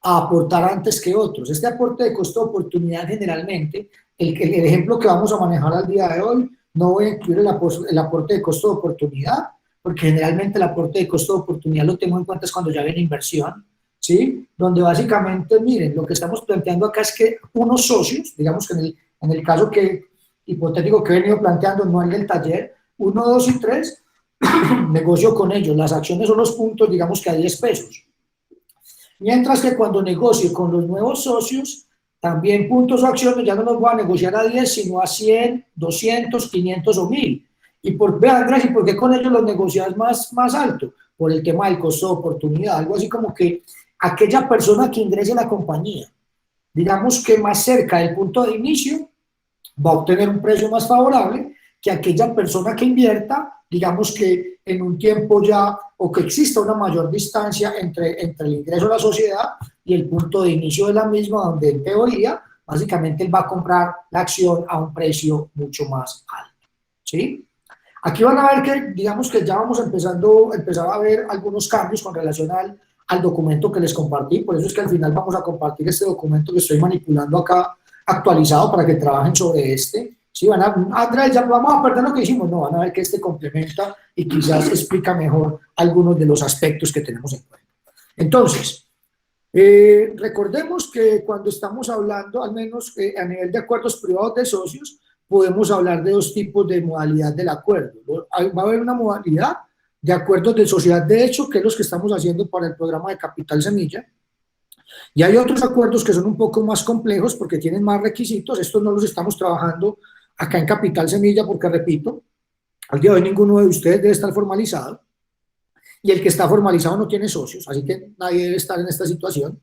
aportar antes que otros. Este aporte de costo de oportunidad generalmente, el ejemplo que vamos a manejar al día de hoy, no voy a incluir el aporte de costo de oportunidad, porque generalmente el aporte de costo de oportunidad lo tengo en cuenta es cuando ya viene inversión, ¿sí? Donde básicamente, miren, lo que estamos planteando acá es que unos socios, digamos que en el caso hipotético que he venido planteando, no el del taller, 1, 2 y 3, negocio con ellos, las acciones son los puntos, digamos que a 10 pesos. Mientras que cuando negocio con los nuevos socios, también puntos o acciones ya no los voy a negociar a 10, sino a 100, 200, 500 o 1000. Vean, Andrés, ¿y por qué con ellos los negocias más alto? Por el tema del costo de oportunidad, algo así como que aquella persona que ingrese a la compañía, digamos que más cerca del punto de inicio, va a obtener un precio más favorable que aquella persona que invierta, digamos que en un tiempo ya, o que exista una mayor distancia entre el ingreso a la sociedad y el punto de inicio de la misma, donde en teoría, básicamente él va a comprar la acción a un precio mucho más alto, ¿sí? Aquí van a ver que, digamos que ya vamos empezar a ver algunos cambios con relación al documento que les compartí, por eso es que al final vamos a compartir este documento que estoy manipulando acá, actualizado, para que trabajen sobre este. Sí, Andrés, ya vamos a perder lo que hicimos, no, van a ver que este complementa y quizás explica mejor algunos de los aspectos que tenemos en cuenta. Entonces, recordemos que cuando estamos hablando, al menos a nivel de acuerdos privados de socios, podemos hablar de dos tipos de modalidad del acuerdo. Va a haber una modalidad de acuerdos de sociedad de hecho, que es los que estamos haciendo para el programa de Capital Semilla, y hay otros acuerdos que son un poco más complejos porque tienen más requisitos. Estos no los estamos trabajando acá en Capital Semilla porque, repito, al día de hoy ninguno de ustedes debe estar formalizado y el que está formalizado no tiene socios, así que nadie debe estar en esta situación.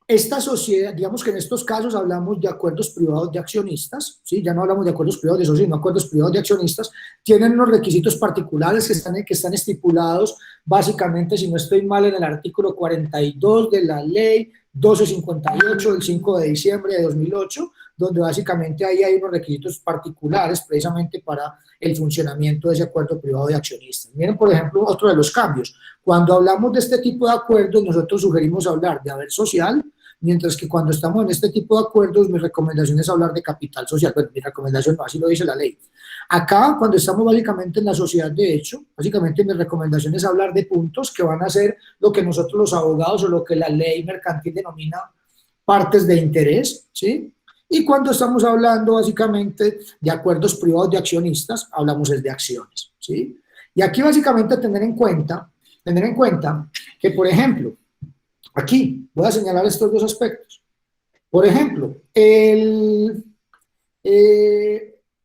Esta sociedad, digamos que en estos casos hablamos de acuerdos privados de accionistas, ¿sí? Ya no hablamos de acuerdos privados de socios, sino acuerdos privados de accionistas, tienen unos requisitos particulares que están estipulados básicamente, si no estoy mal, en el artículo 42 de la ley 1258 del 5 de diciembre de 2008, donde básicamente ahí hay unos requisitos particulares precisamente para el funcionamiento de ese acuerdo privado de accionistas. Miren, por ejemplo, otro de los cambios. Cuando hablamos de este tipo de acuerdos, nosotros sugerimos hablar de haber social, mientras que cuando estamos en este tipo de acuerdos, mi recomendación es hablar de capital social. Bueno, mi recomendación no, así lo dice la ley. Acá, cuando estamos básicamente en la sociedad de hecho, básicamente mi recomendación es hablar de puntos que van a ser lo que nosotros los abogados o lo que la ley mercantil denomina partes de interés, ¿sí? Y cuando estamos hablando básicamente de acuerdos privados de accionistas, hablamos de acciones, ¿sí? Y aquí básicamente tener en cuenta que, por ejemplo, aquí voy a señalar estos dos aspectos. Por ejemplo,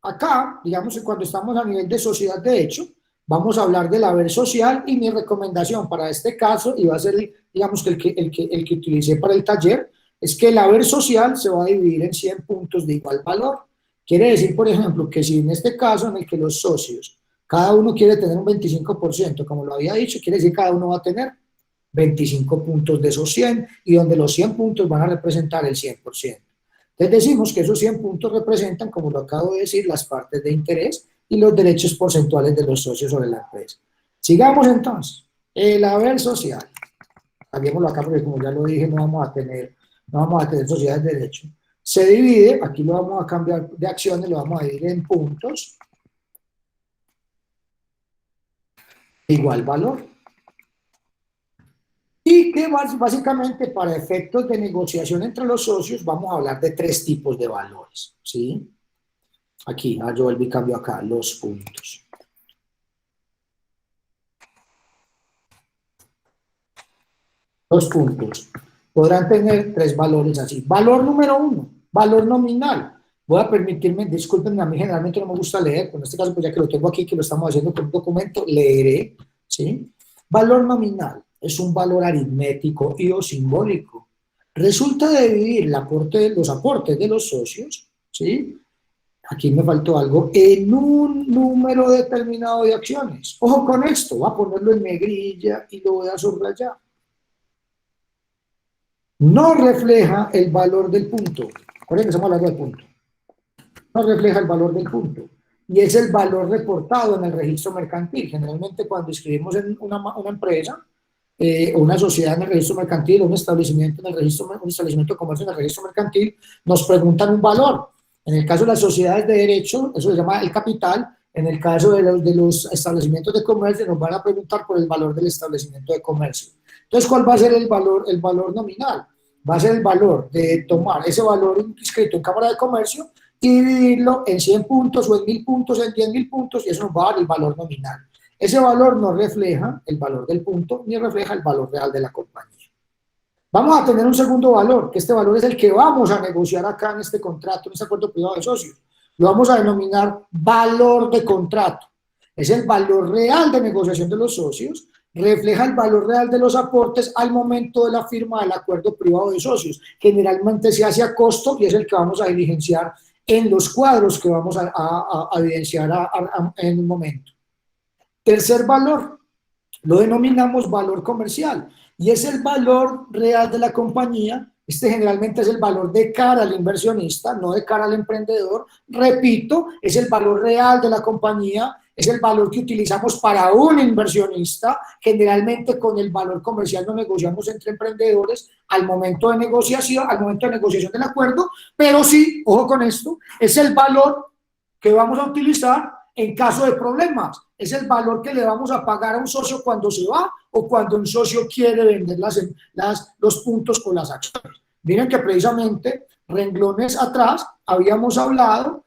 acá, digamos que cuando estamos a nivel de sociedad de hecho, vamos a hablar del haber social y mi recomendación para este caso, y va a ser, digamos, que el que utilicé para el taller, es que el haber social se va a dividir en 100 puntos de igual valor. Quiere decir, por ejemplo, que si en este caso en el que los socios, cada uno quiere tener un 25%, como lo había dicho, quiere decir que cada uno va a tener 25 puntos de esos 100, y donde los 100 puntos van a representar el 100%. Entonces decimos que esos 100 puntos representan, como lo acabo de decir, las partes de interés y los derechos porcentuales de los socios sobre la empresa. Sigamos entonces. El haber social. Cambiémoslo acá porque, como ya lo dije, no vamos a tener sociedades de derecho. Se divide, aquí lo vamos a cambiar de acciones, lo vamos a dividir en puntos. Igual valor. Y que básicamente para efectos de negociación entre los socios vamos a hablar de 3 tipos de valores, ¿sí? Aquí, yo vuelvo y cambio acá los puntos. 2 puntos. Podrán tener 3 valores así. Valor número 1, valor nominal. Voy a permitirme, discúlpenme, a mí generalmente no me gusta leer, pero en este caso, pues ya que lo tengo aquí, que lo estamos haciendo con un documento, leeré, ¿sí? Valor nominal es un valor aritmético y o simbólico. Resulta de dividir los aportes de los socios, ¿sí? Aquí me faltó algo, en un número determinado de acciones. Ojo con esto, voy a ponerlo en negrilla y lo voy a subrayar. No refleja el valor del punto. Recuerden que estamos hablando del punto. No refleja el valor del punto. Y es el valor reportado en el registro mercantil. Generalmente cuando escribimos en una empresa, una sociedad en el registro mercantil, un establecimiento en el registro, un establecimiento de comercio en el registro mercantil, nos preguntan un valor. En el caso de las sociedades de derecho, eso se llama el capital. En el caso de los establecimientos de comercio, nos van a preguntar por el valor del establecimiento de comercio. Entonces, ¿cuál va a ser el valor nominal? Va a ser el valor de tomar ese valor inscrito en Cámara de Comercio y dividirlo en 100 puntos o en 1000 puntos, en 10.000 puntos, y eso nos va a dar el valor nominal. Ese valor no refleja el valor del punto ni refleja el valor real de la compañía. Vamos a tener un segundo valor, que este valor es el que vamos a negociar acá en este contrato, en este acuerdo privado de socios. Lo vamos a denominar valor de contrato. Es el valor real de negociación de los socios, refleja el valor real de los aportes al momento de la firma del acuerdo privado de socios. Generalmente se hace a costo y es el que vamos a diligenciar en los cuadros que vamos a evidenciar en un momento. Tercer valor, lo denominamos valor comercial y es el valor real de la compañía. Este generalmente es el valor de cara al inversionista, no de cara al emprendedor. Repito, es el valor real de la compañía, es el valor que utilizamos para un inversionista. Generalmente con el valor comercial no negociamos entre emprendedores al momento de negociación del acuerdo, pero sí, ojo con esto, es el valor que vamos a utilizar en caso de problemas. Es el valor que le vamos a pagar a un socio cuando se va o cuando un socio quiere vender los puntos o las acciones. Miren que precisamente renglones atrás habíamos hablado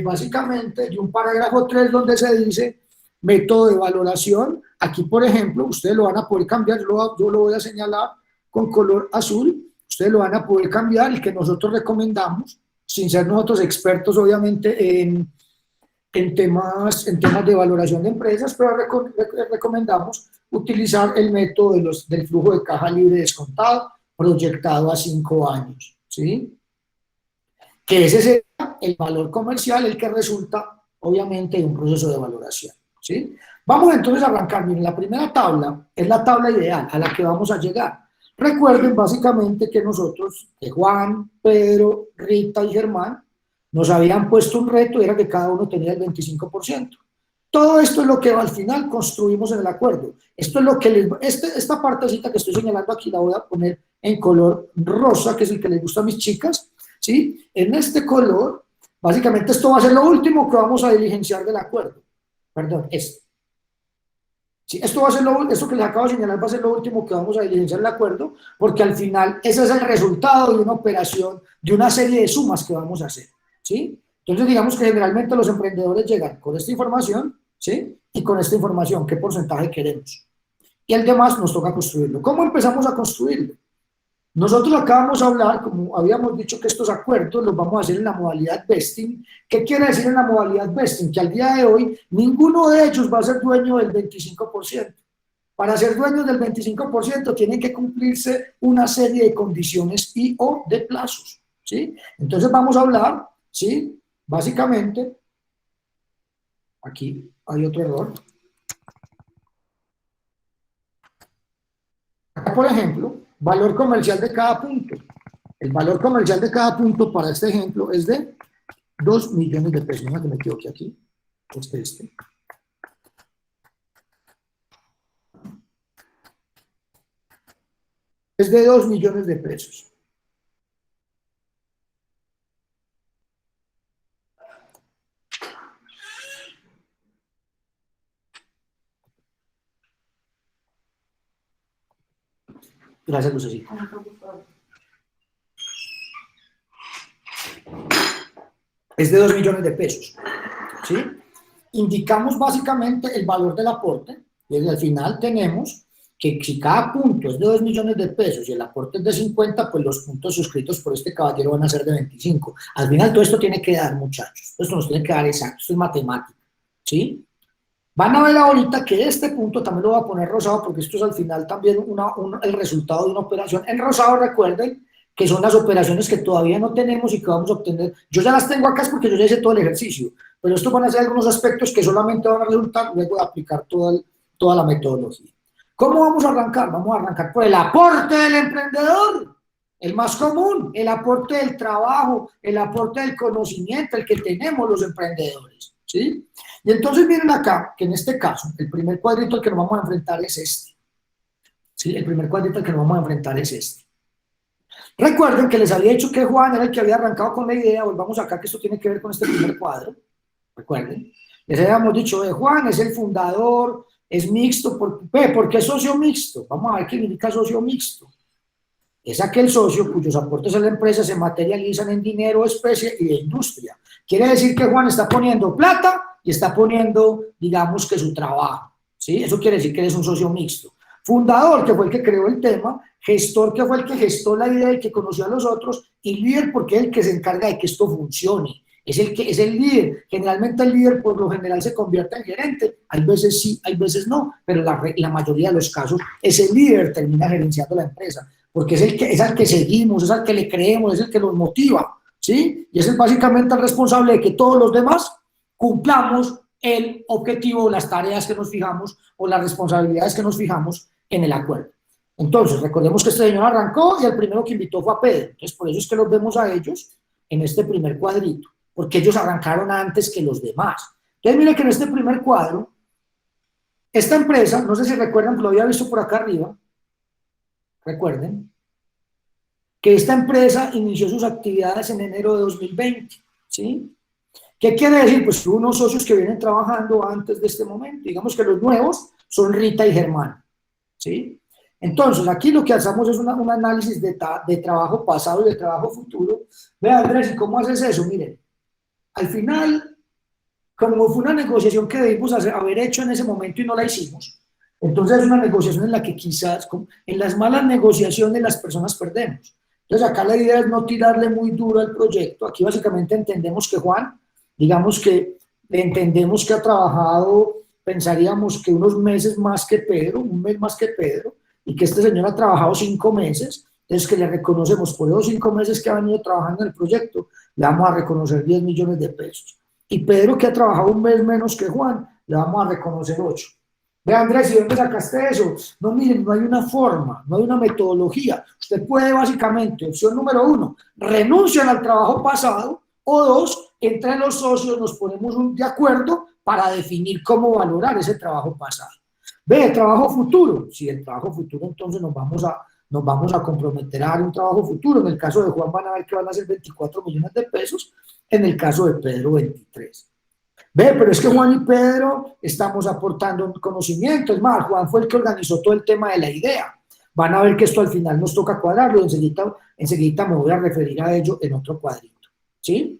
básicamente de un parágrafo 3 donde se dice método de valoración. Aquí, por ejemplo, ustedes lo van a poder cambiar, yo lo voy a señalar con color azul, ustedes lo van a poder cambiar, el que nosotros recomendamos, sin ser nosotros expertos obviamente en temas de valoración de empresas, pero recomendamos utilizar el método del flujo de caja libre descontado proyectado a 5 años, ¿sí? Que ese sería el valor comercial, el que resulta, obviamente, de un proceso de valoración, ¿sí? Vamos entonces a arrancar. Miren, la primera tabla es la tabla ideal a la que vamos a llegar. Recuerden básicamente que nosotros, que Juan, Pedro, Rita y Germán, nos habían puesto un reto, era que cada uno tenía el 25%. Todo esto es lo que al final construimos en el acuerdo. Esto es lo que esta partecita que estoy señalando aquí la voy a poner en color rosa, que es el que les gusta a mis chicas, ¿sí? En este color, básicamente esto va a ser lo último que vamos a diligenciar del acuerdo. Perdón, esto. Sí, esto que les acabo de señalar va a ser lo último que vamos a diligenciar del acuerdo, porque al final ese es el resultado de una operación, de una serie de sumas que vamos a hacer, ¿sí? Entonces digamos que generalmente los emprendedores llegan con esta información, ¿sí? Y con esta información, ¿qué porcentaje queremos? Y el demás nos toca construirlo. ¿Cómo empezamos a construirlo? Nosotros acá vamos a hablar, como habíamos dicho, que estos acuerdos los vamos a hacer en la modalidad vesting. ¿Qué quiere decir en la modalidad vesting? Que al día de hoy ninguno de ellos va a ser dueño del 25%. Para ser dueños del 25% tienen que cumplirse una serie de condiciones y o de plazos, ¿sí? Entonces vamos a hablar, ¿sí? Básicamente, aquí hay otro error. Acá, por ejemplo, valor comercial de cada punto. El valor comercial de cada punto para este ejemplo es de 2 millones de pesos. No, que me equivoqué aquí. Este. Es de 2 millones de pesos. Gracias, Lucecita. Es de 2 millones de pesos, ¿sí? Indicamos básicamente el valor del aporte y al final tenemos que si cada punto es de 2 millones de pesos y el aporte es de 50, pues los puntos suscritos por este caballero van a ser de 25. Al final todo esto tiene que dar, muchachos, esto nos tiene que dar exacto, esto es matemática, ¿sí? Van a ver ahorita que este punto también lo voy a poner rosado porque esto es al final también el resultado de una operación. En rosado, recuerden que son las operaciones que todavía no tenemos y que vamos a obtener. Yo ya las tengo acá es porque yo ya hice todo el ejercicio, pero estos van a ser algunos aspectos que solamente van a resultar luego de aplicar toda la metodología. ¿Cómo vamos a arrancar? Vamos a arrancar por el aporte del emprendedor, el más común, el aporte del trabajo, el aporte del conocimiento, el que tenemos los emprendedores, ¿sí? Y entonces miren acá, que en este caso, el primer cuadrito al que nos vamos a enfrentar es este, ¿sí? El primer cuadrito al que nos vamos a enfrentar es este. Recuerden que les había dicho que Juan era el que había arrancado con la idea, volvamos acá que esto tiene que ver con este primer cuadro, recuerden. Les habíamos dicho, Juan es el fundador, es mixto, ¿por qué socio mixto? Vamos a ver qué significa socio mixto. Es aquel socio cuyos aportes a la empresa se materializan en dinero, especie y de industria. Quiere decir que Juan está poniendo plata y está poniendo, digamos, que su trabajo, ¿sí? Eso quiere decir que eres un socio mixto. Fundador, que fue el que creó el tema, gestor, que fue el que gestó la idea y que conoció a los otros, y líder, porque es el que se encarga de que esto funcione. Es el líder. Generalmente el líder por lo general se convierte en gerente, hay veces sí, hay veces no, pero la mayoría de los casos ese líder termina gerenciando la empresa, porque es al que seguimos, es al que le creemos, es el que nos motiva, ¿sí? Y es básicamente el responsable de que todos los demás cumplamos el objetivo, las tareas que nos fijamos o las responsabilidades que nos fijamos en el acuerdo. Entonces, recordemos que este señor arrancó y el primero que invitó fue a Pedro, entonces por eso es que los vemos a ellos en este primer cuadrito, porque ellos arrancaron antes que los demás. Entonces, miren que en este primer cuadro, esta empresa, no sé si recuerdan, lo había visto por acá arriba, recuerden, que esta empresa inició sus actividades en enero de 2020, ¿sí? ¿Qué quiere decir? Pues que unos socios que vienen trabajando antes de este momento, digamos que los nuevos son Rita y Germán, ¿sí? Entonces, aquí lo que hacemos es un análisis de trabajo pasado y de trabajo futuro. Vean, Andrés, ¿y cómo haces eso? Miren, al final, como fue una negociación que debimos haber hecho en ese momento y no la hicimos, entonces es una negociación en la que quizás, en las malas negociaciones las personas perdemos. Entonces acá la idea es no tirarle muy duro al proyecto. Aquí básicamente entendemos que Juan, digamos que entendemos que ha trabajado, pensaríamos que unos meses más que Pedro, un mes más que Pedro, y que este señor ha trabajado 5 meses, entonces que le reconocemos por esos 5 meses que ha venido trabajando en el proyecto, le vamos a reconocer 10 millones de pesos. Y Pedro, que ha trabajado un mes menos que Juan, le vamos a reconocer 8. Ve, Andrés, ¿y dónde sacaste eso? No, miren, no hay una forma, no hay una metodología. Usted puede básicamente, opción número 1, renuncian al trabajo pasado, o 2, entre los socios nos ponemos de acuerdo para definir cómo valorar ese trabajo pasado. Ve, trabajo futuro. Si el trabajo futuro, entonces nos vamos a comprometer a dar un trabajo futuro. En el caso de Juan van a ver que van a ser 24 millones de pesos, en el caso de Pedro 23. Ve, pero es que Juan y Pedro estamos aportando conocimiento. Es más, Juan fue el que organizó todo el tema de la idea. Van a ver que esto al final nos toca cuadrarlo. Enseguida me voy a referir a ello en otro cuadrito, ¿sí?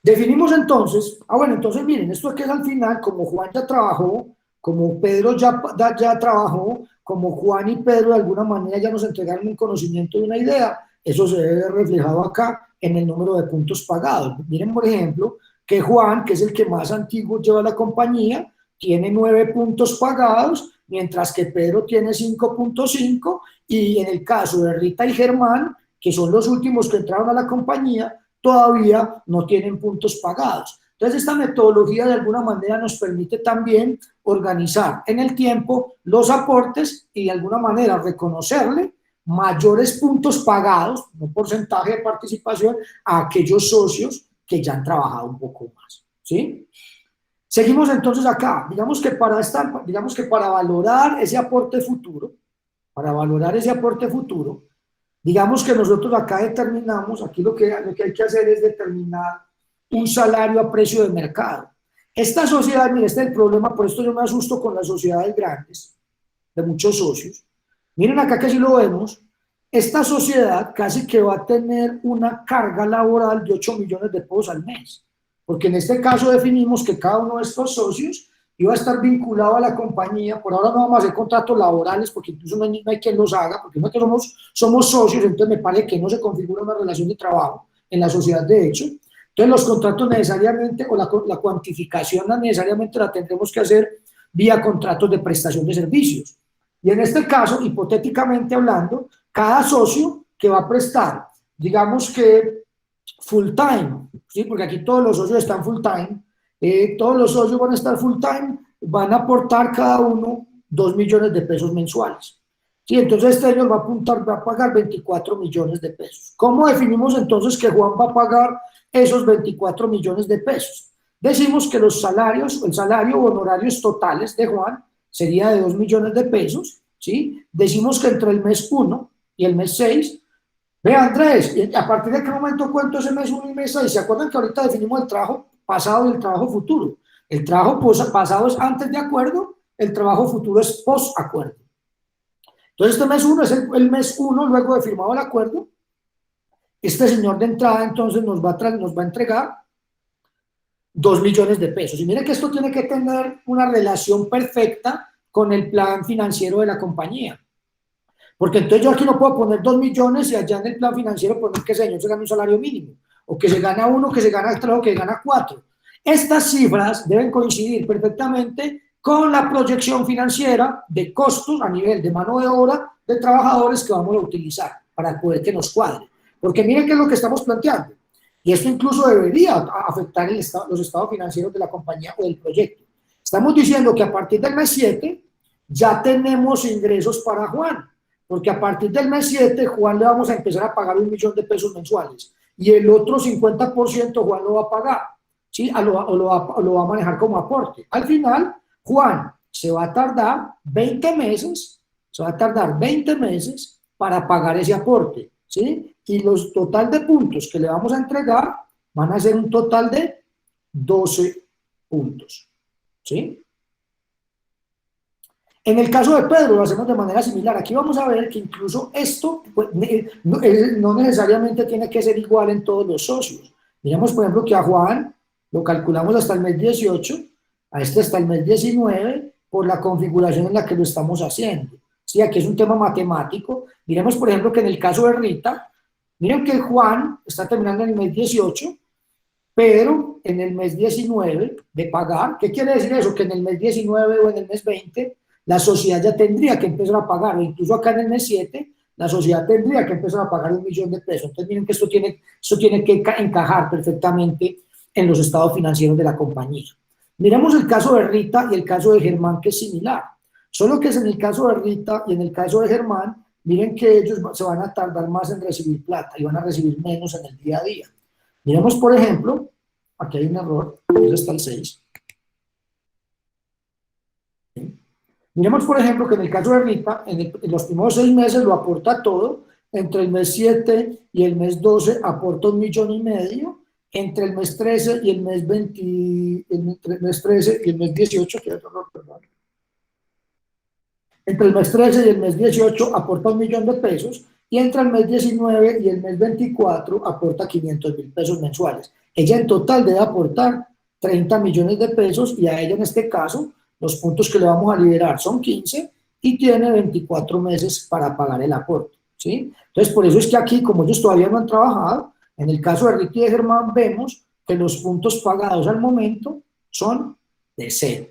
Definimos entonces, bueno, entonces miren, esto que es al final, como Juan ya trabajó, como Pedro ya trabajó, como Juan y Pedro de alguna manera ya nos entregaron un conocimiento de una idea, eso se ve reflejado acá en el número de puntos pagados. Miren, por ejemplo, que Juan, que es el que más antiguo lleva la compañía, tiene 9 puntos pagados, mientras que Pedro tiene 5.5, y en el caso de Rita y Germán, que son los últimos que entraron a la compañía, todavía no tienen puntos pagados. Entonces, esta metodología de alguna manera nos permite también organizar en el tiempo los aportes y de alguna manera reconocerle mayores puntos pagados, un porcentaje de participación, a aquellos socios que ya han trabajado un poco más, ¿sí? Seguimos entonces acá. Digamos que para valorar ese aporte futuro, digamos que nosotros acá determinamos, aquí lo que hay que hacer es determinar un salario a precio de mercado. Esta sociedad, mire, este es el problema, por esto yo me asusto con las sociedades grandes, de muchos socios. Miren acá que si lo vemos, esta sociedad casi que va a tener una carga laboral de 8 millones de pesos al mes, porque en este caso definimos que cada uno de estos socios iba a estar vinculado a la compañía. Por ahora no vamos a hacer contratos laborales, porque incluso no hay quien los haga, porque nosotros somos socios, entonces me parece que no se configura una relación de trabajo en la sociedad de hecho. Entonces los contratos necesariamente, o la cuantificación necesariamente la tendremos que hacer vía contratos de prestación de servicios. Y en este caso, hipotéticamente hablando, cada socio que va a prestar, digamos que full time, ¿sí? Porque aquí todos los socios están full time, todos los socios van a estar full time, van a aportar cada uno 2 millones de pesos mensuales. ¿Sí? Entonces este año va a pagar 24 millones de pesos. ¿Cómo definimos entonces que Juan va a pagar esos 24 millones de pesos? Decimos que los salarios, el salario o honorarios totales de Juan sería de 2 millones de pesos, ¿sí? Decimos que entre el mes 1 y el mes 6, vea Andrés, ¿a partir de qué momento cuento ese mes 1 y mes 6? ¿Se acuerdan que ahorita definimos el trabajo pasado y el trabajo futuro? El trabajo pasado es antes de acuerdo, el trabajo futuro es post acuerdo. Entonces este mes 1 es el mes 1 luego de firmado el acuerdo. Este señor de entrada entonces nos va a entregar 2 millones de pesos. Y miren que esto tiene que tener una relación perfecta con el plan financiero de la compañía. Porque entonces yo aquí no puedo poner 2 millones y allá en el plan financiero poner que ese señor se gana un salario mínimo, o que se gana 1, que se gana 3 o que gana 4. Estas cifras deben coincidir perfectamente con la proyección financiera de costos a nivel de mano de obra de trabajadores que vamos a utilizar para poder que nos cuadre. Porque miren qué es lo que estamos planteando. Y esto incluso debería afectar los estados financieros de la compañía o del proyecto. Estamos diciendo que a partir del mes 7 ya tenemos ingresos para Juan, porque a partir del mes 7 Juan le vamos a empezar a pagar 1 millón de pesos mensuales y el otro 50% Juan lo va a pagar, ¿sí? O lo va a manejar como aporte. Al final, Juan se va a tardar 20 meses para pagar ese aporte, ¿sí? Y los total de puntos que le vamos a entregar van a ser un total de 12 puntos, ¿sí? En el caso de Pedro lo hacemos de manera similar. Aquí vamos a ver que incluso esto pues, no necesariamente tiene que ser igual en todos los socios. Miremos, por ejemplo, que a Juan lo calculamos hasta el mes 18, a este hasta el mes 19, por la configuración en la que lo estamos haciendo. Sí, aquí es un tema matemático. Miremos, por ejemplo, que en el caso de Rita, miren que Juan está terminando en el mes 18, pero en el mes 19 de pagar. ¿Qué quiere decir eso? Que en el mes 19 o en el mes 20 la sociedad ya tendría que empezar a pagar, o incluso acá en el mes 7, la sociedad tendría que empezar a pagar 1 millón de pesos. Entonces miren que esto tiene que encajar perfectamente en los estados financieros de la compañía. Miremos el caso de Rita y el caso de Germán, que es similar. Solo que es en el caso de Rita y en el caso de Germán, miren que ellos se van a tardar más en recibir plata y van a recibir menos en el día a día. Miremos, por ejemplo, aquí hay un error, aquí está el 6. ¿Sí? Miremos, por ejemplo, que en el caso de Rita, en los primeros 6 meses lo aporta todo, entre el mes 7 y el mes 12 aporta 1,5 millones, entre el mes 13 y el mes 20, entre el mes 13 y el mes 18, que es otro error, perdón. Entre el mes 13 y el mes 18 aporta 1 millón de pesos, y entre el mes 19 y el mes 24 aporta 500,000 pesos mensuales. Ella en total debe aportar 30 millones de pesos, y a ella en este caso los puntos que le vamos a liberar son 15 y tiene 24 meses para pagar el aporte, ¿sí? Entonces, por eso es que aquí, como ellos todavía no han trabajado, en el caso de Rita y de Germán vemos que los puntos pagados al momento son de 0.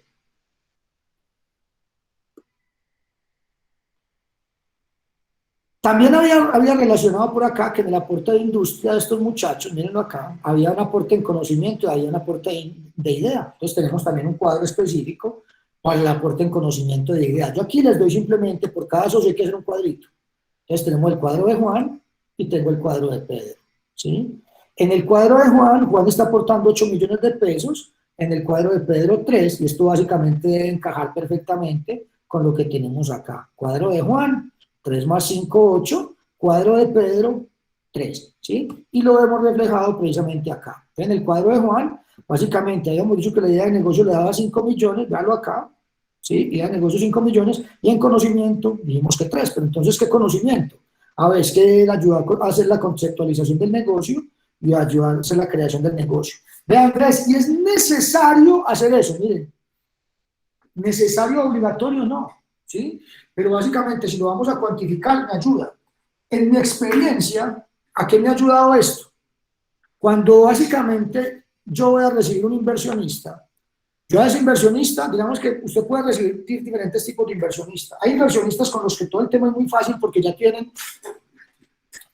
También había relacionado por acá que en el aporte de industria de estos muchachos, mírenlo acá, había un aporte en conocimiento y había un aporte de idea. Entonces tenemos también un cuadro específico para el aporte en conocimiento de idea. Yo aquí les doy simplemente, por cada socio hay que hacer un cuadrito. Entonces tenemos el cuadro de Juan y tengo el cuadro de Pedro, ¿sí? En el cuadro de Juan, Juan está aportando 8 millones de pesos, en el cuadro de Pedro 3, y esto básicamente debe encajar perfectamente con lo que tenemos acá. Cuadro de Juan, 3 más 5, 8, cuadro de Pedro, 3, ¿sí? Y lo hemos reflejado precisamente acá. En el cuadro de Juan, básicamente habíamos dicho que la idea de negocio le daba 5 millones, véalo acá, ¿sí? Idea de negocio 5 millones, y en conocimiento dijimos que 3, pero entonces, ¿qué conocimiento? A ver, es que él ayuda a hacer la conceptualización del negocio y ayuda a hacer la creación del negocio. Vean, Andrés, y es necesario hacer eso, miren. necesario o obligatorio no, ¿sí? Pero básicamente si lo vamos a cuantificar me ayuda. En mi experiencia, ¿a qué me ha ayudado esto? Cuando básicamente yo voy a recibir un inversionista, yo a ese inversionista, digamos que usted puede recibir diferentes tipos de inversionistas. Hay inversionistas con los que todo el tema es muy fácil porque ya tienen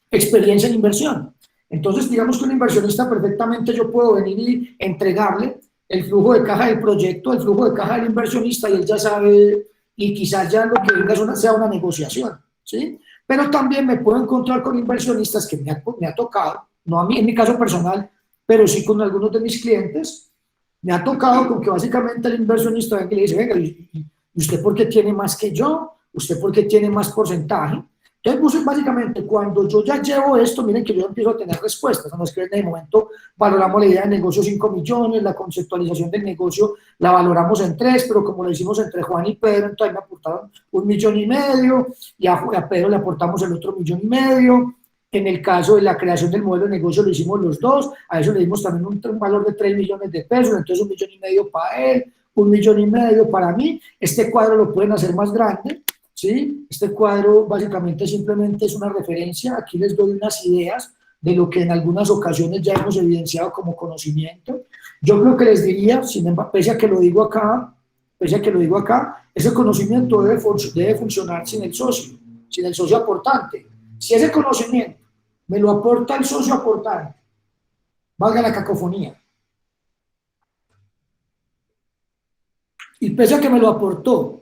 experiencia en inversión. Entonces, digamos que un inversionista perfectamente yo puedo venir y entregarle el flujo de caja del proyecto, el flujo de caja del inversionista y él ya sabe, y quizás ya lo que venga sea una negociación, ¿sí? Pero también me puedo encontrar con inversionistas que me ha tocado, no a mí en mi caso personal, pero sí con algunos de mis clientes, me ha tocado con que básicamente el inversionista venga y le dice, venga, ¿y usted por qué tiene más que yo? ¿Usted por qué tiene más porcentaje? Entonces, básicamente, cuando yo ya llevo esto, miren que yo empiezo a tener respuestas. No es que en el momento valoramos la idea de negocio 5 millones, la conceptualización del negocio la valoramos en 3, pero como lo hicimos entre Juan y Pedro, entonces me aportaron 1,5 millones y a Pedro le aportamos el otro 1,5 millones. En el caso de la creación del modelo de negocio lo hicimos los dos, a eso le dimos también un valor de 3 millones de pesos, entonces 1,5 millones para él, 1,5 millones para mí. Este cuadro lo pueden hacer más grande, ¿sí? Este cuadro básicamente simplemente es una referencia, aquí les doy unas ideas de lo que en algunas ocasiones ya hemos evidenciado como conocimiento. Yo creo que les diría, pese a que lo digo acá, ese conocimiento debe funcionar sin el socio aportante. Si ese conocimiento me lo aporta el socio aportante, valga la cacofonía, y pese a que me lo aportó,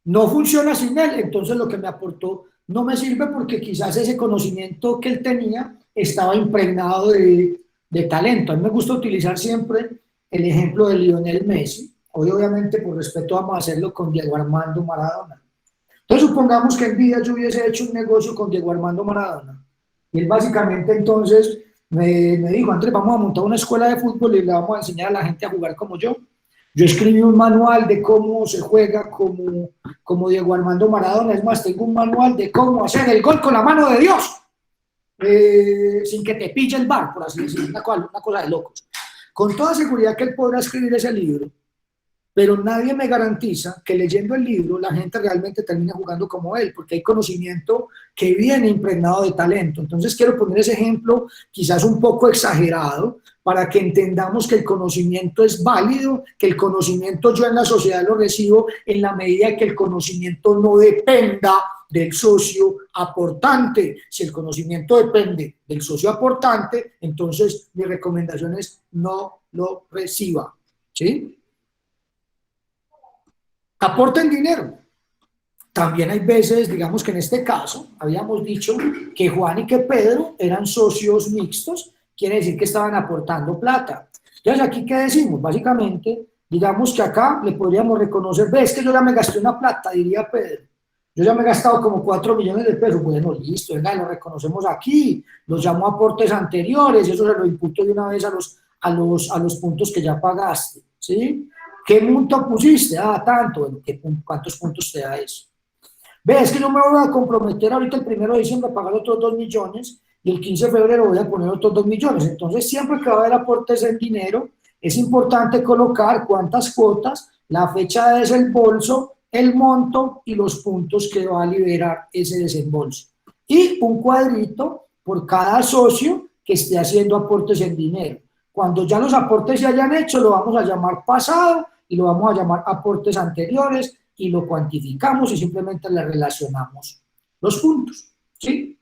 no funciona sin él, entonces lo que me aportó no me sirve porque quizás ese conocimiento que él tenía estaba impregnado de talento. A mí me gusta utilizar siempre el ejemplo de Lionel Messi. Hoy obviamente por respeto vamos a hacerlo con Diego Armando Maradona. Entonces supongamos que en vida yo hubiese hecho un negocio con Diego Armando Maradona. Y él básicamente entonces me dijo, Andrés, vamos a montar una escuela de fútbol y le vamos a enseñar a la gente a jugar como yo. Yo escribí un manual de cómo se juega como Diego Armando Maradona. Es más, tengo un manual de cómo hacer el gol con la mano de Dios, sin que te pille el bar, por así decirlo, una cosa de locos. Con toda seguridad que él podrá escribir ese libro, pero nadie me garantiza que leyendo el libro la gente realmente termine jugando como él, porque hay conocimiento que viene impregnado de talento. Entonces quiero poner ese ejemplo quizás un poco exagerado para que entendamos que el conocimiento es válido, que el conocimiento yo en la sociedad lo recibo en la medida que el conocimiento no dependa del socio aportante. Si el conocimiento depende del socio aportante, entonces mi recomendación es no lo reciba, ¿sí? Aporten dinero. También hay veces, digamos que en este caso, habíamos dicho que Juan y que Pedro eran socios mixtos, quiere decir que estaban aportando plata. Entonces, ¿aquí qué decimos? Básicamente, digamos que acá le podríamos reconocer, ves que yo ya me gasté una plata, diría Pedro. Yo ya me he gastado como 4 millones de pesos. Bueno, listo, venga, lo reconocemos aquí, los llamo aportes anteriores, eso se lo imputo de una vez a los puntos que ya pagaste, ¿sí? ¿Qué monto pusiste? Ah, tanto. Bueno, ¿cuántos puntos te da eso? Ves que yo me voy a comprometer ahorita el 1 de diciembre a pagar otros 2 millones y el 15 de febrero voy a poner otros 2 millones. Entonces, siempre que va a haber aportes en dinero, es importante colocar cuántas cuotas, la fecha de desembolso, el monto y los puntos que va a liberar ese desembolso. Y un cuadrito por cada socio que esté haciendo aportes en dinero. Cuando ya los aportes se hayan hecho, lo vamos a llamar pasado y lo vamos a llamar aportes anteriores y lo cuantificamos y simplemente le relacionamos los puntos, ¿sí?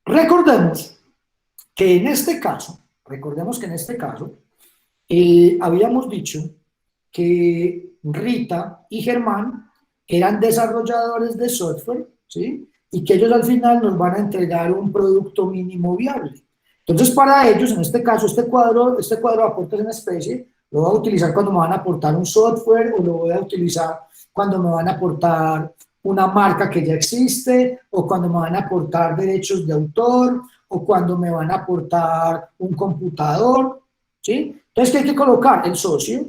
Recordemos que en este caso, habíamos dicho que Rita y Germán eran desarrolladores de software, ¿sí? Y que ellos al final nos van a entregar un producto mínimo viable. Entonces, para ellos, en este caso, este cuadro de aportes en especie, lo voy a utilizar cuando me van a aportar un software o lo voy a utilizar cuando me van a aportar una marca que ya existe o cuando me van a aportar derechos de autor o cuando me van a aportar un computador, ¿sí? Entonces, ¿qué hay que colocar? El socio,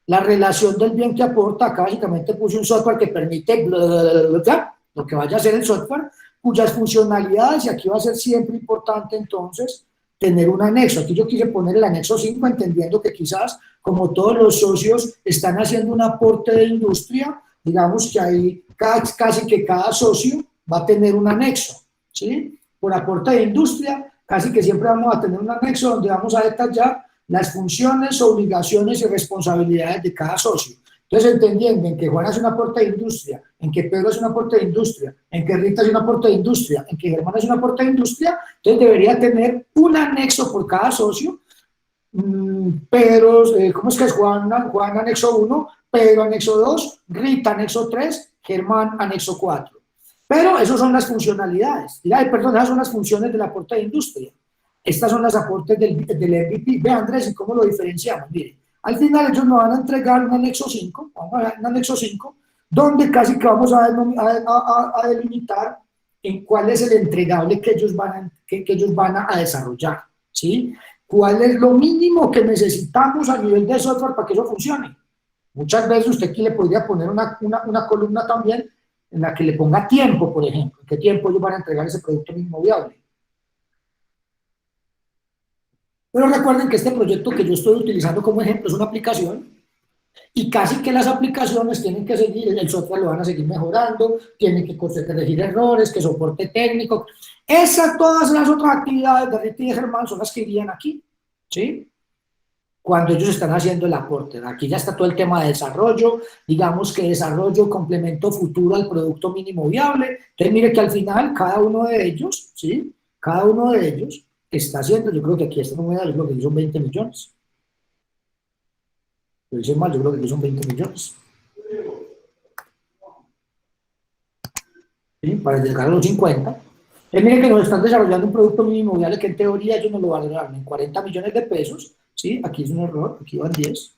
la relación del bien que aporta. Acá básicamente puse un software que permite lo que vaya a hacer el software, cuyas funcionalidades, y aquí va a ser siempre importante entonces, tener un anexo. Aquí yo quise poner el anexo 5, entendiendo que quizás, como todos los socios están haciendo un aporte de industria, digamos que ahí casi que cada socio va a tener un anexo, ¿sí? Por aporte de industria, casi que siempre vamos a tener un anexo donde vamos a detallar las funciones, obligaciones y responsabilidades de cada socio. Entonces, entendiendo en que Juan hace un aporte de industria, en que Pedro hace un aporte de industria, en que Rita hace un aporte de industria, en que Germán hace un aporte de industria, entonces debería tener un anexo por cada socio. Pedro, ¿cómo es que es Juan? Juan anexo 1, Pedro anexo 2, Rita anexo 3, Germán anexo 4. Pero esas son las funcionalidades. Perdón, esas son las funciones del aporte de industria. Estas son las aportes del MVP. Ve, Andrés, ¿y cómo lo diferenciamos? Mire, al final ellos nos van a entregar un anexo 5, donde casi que vamos a delimitar en cuál es el entregable que ellos van a desarrollar, ¿sí? ¿Cuál es lo mínimo que necesitamos a nivel de software para que eso funcione? Muchas veces usted aquí le podría poner una columna también en la que le ponga tiempo, por ejemplo. ¿En qué tiempo ellos van a entregar ese producto mínimo viable? Pero recuerden que este proyecto que yo estoy utilizando como ejemplo es una aplicación y casi que las aplicaciones tienen que seguir, el software lo van a seguir mejorando, tienen que corregir errores, que soporte técnico. Todas las otras actividades de Rita y de Germán son las que irían aquí, ¿sí? Cuando ellos están haciendo el aporte. Aquí ya está todo el tema de desarrollo, digamos que desarrollo, complemento futuro al producto mínimo viable. Entonces mire que al final cada uno de ellos, ¿sí? Cada uno de ellos está haciendo, yo creo que aquí esta número, yo creo que aquí son 20 millones. Lo hice mal, yo creo que aquí son 20 millones. ¿Sí? Para llegar a los 50. Miren que nos están desarrollando un producto mínimo viable que en teoría ellos nos lo valoraron en 40 millones de pesos. ¿Sí? Aquí es un error, aquí van 10.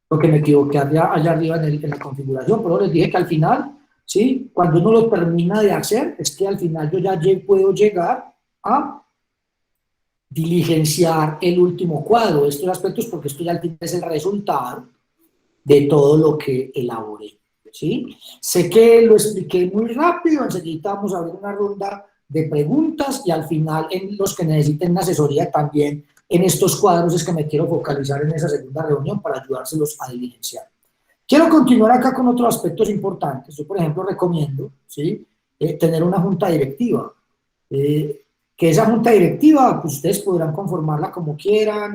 Porque me equivoqué allá arriba en la configuración, pero les dije que al final, ¿sí? Cuando uno lo termina de hacer, es que al final yo ya puedo llegar a diligenciar el último cuadro, estos aspectos, porque esto ya es el resultado de todo lo que elaboré, ¿sí? Sé que lo expliqué muy rápido, enseguida vamos a abrir una ronda de preguntas y al final en los que necesiten asesoría también en estos cuadros es que me quiero focalizar en esa segunda reunión para ayudárselos a diligenciar. Quiero continuar acá con otros aspectos importantes. Yo, por ejemplo, recomiendo, ¿sí? Tener una junta directiva. Que esa junta directiva, pues ustedes podrán conformarla como quieran,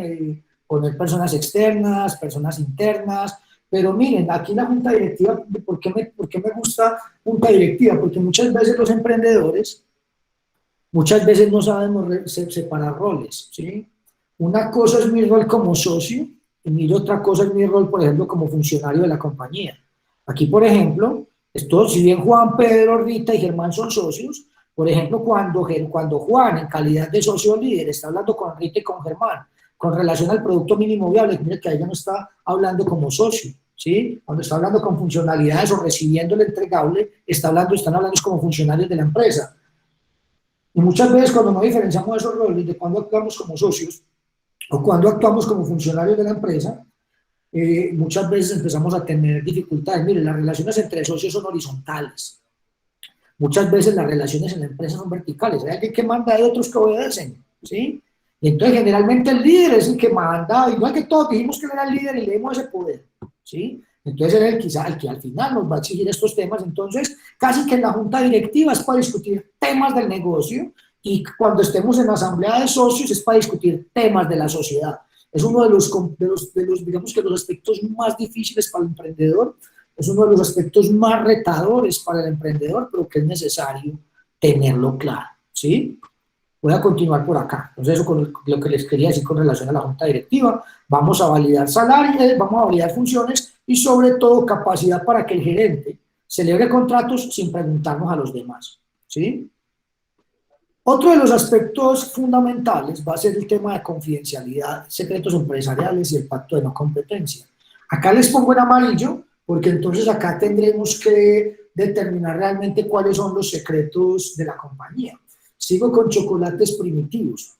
poner personas externas, personas internas, pero miren, aquí la junta directiva, ¿por qué me gusta junta directiva? Porque muchas veces los emprendedores, muchas veces no sabemos separar roles, ¿sí? Una cosa es mi rol como socio y otra cosa es mi rol, por ejemplo, como funcionario de la compañía. Aquí, por ejemplo, si bien Juan, Pedro, Rita y Germán son socios, por ejemplo, cuando Juan, en calidad de socio líder, está hablando con Rita y con Germán, con relación al producto mínimo viable, mire que ahí ya no está hablando como socio, ¿sí? Cuando está hablando con funcionalidades o recibiendo el entregable, están hablando como funcionarios de la empresa. Y muchas veces cuando no diferenciamos esos roles de cuando actuamos como socios o cuando actuamos como funcionarios de la empresa, muchas veces empezamos a tener dificultades. Mire, las relaciones entre socios son horizontales. Muchas veces las relaciones en la empresa son verticales. Hay alguien que manda, hay otros que obedecen, ¿sí? Y entonces generalmente el líder es el que manda, igual que todos dijimos que él era el líder y le dimos ese poder, ¿sí? Entonces él es quizá el que al final nos va a exigir estos temas. Entonces casi que en la junta directiva es para discutir temas del negocio y cuando estemos en la asamblea de socios es para discutir temas de la sociedad. Es uno de los digamos que los aspectos más difíciles para el emprendedor, es uno de los aspectos más retadores para el emprendedor, pero que es necesario tenerlo claro, ¿sí? Voy a continuar por acá. Entonces, eso con lo que les quería decir con relación a la junta directiva. Vamos a validar salarios, vamos a validar funciones y sobre todo capacidad para que el gerente celebre contratos sin preguntarnos a los demás, ¿sí? Otro de los aspectos fundamentales va a ser el tema de confidencialidad, secretos empresariales y el pacto de no competencia. Acá les pongo en amarillo porque entonces acá tendremos que determinar realmente cuáles son los secretos de la compañía. Sigo con chocolates primitivos.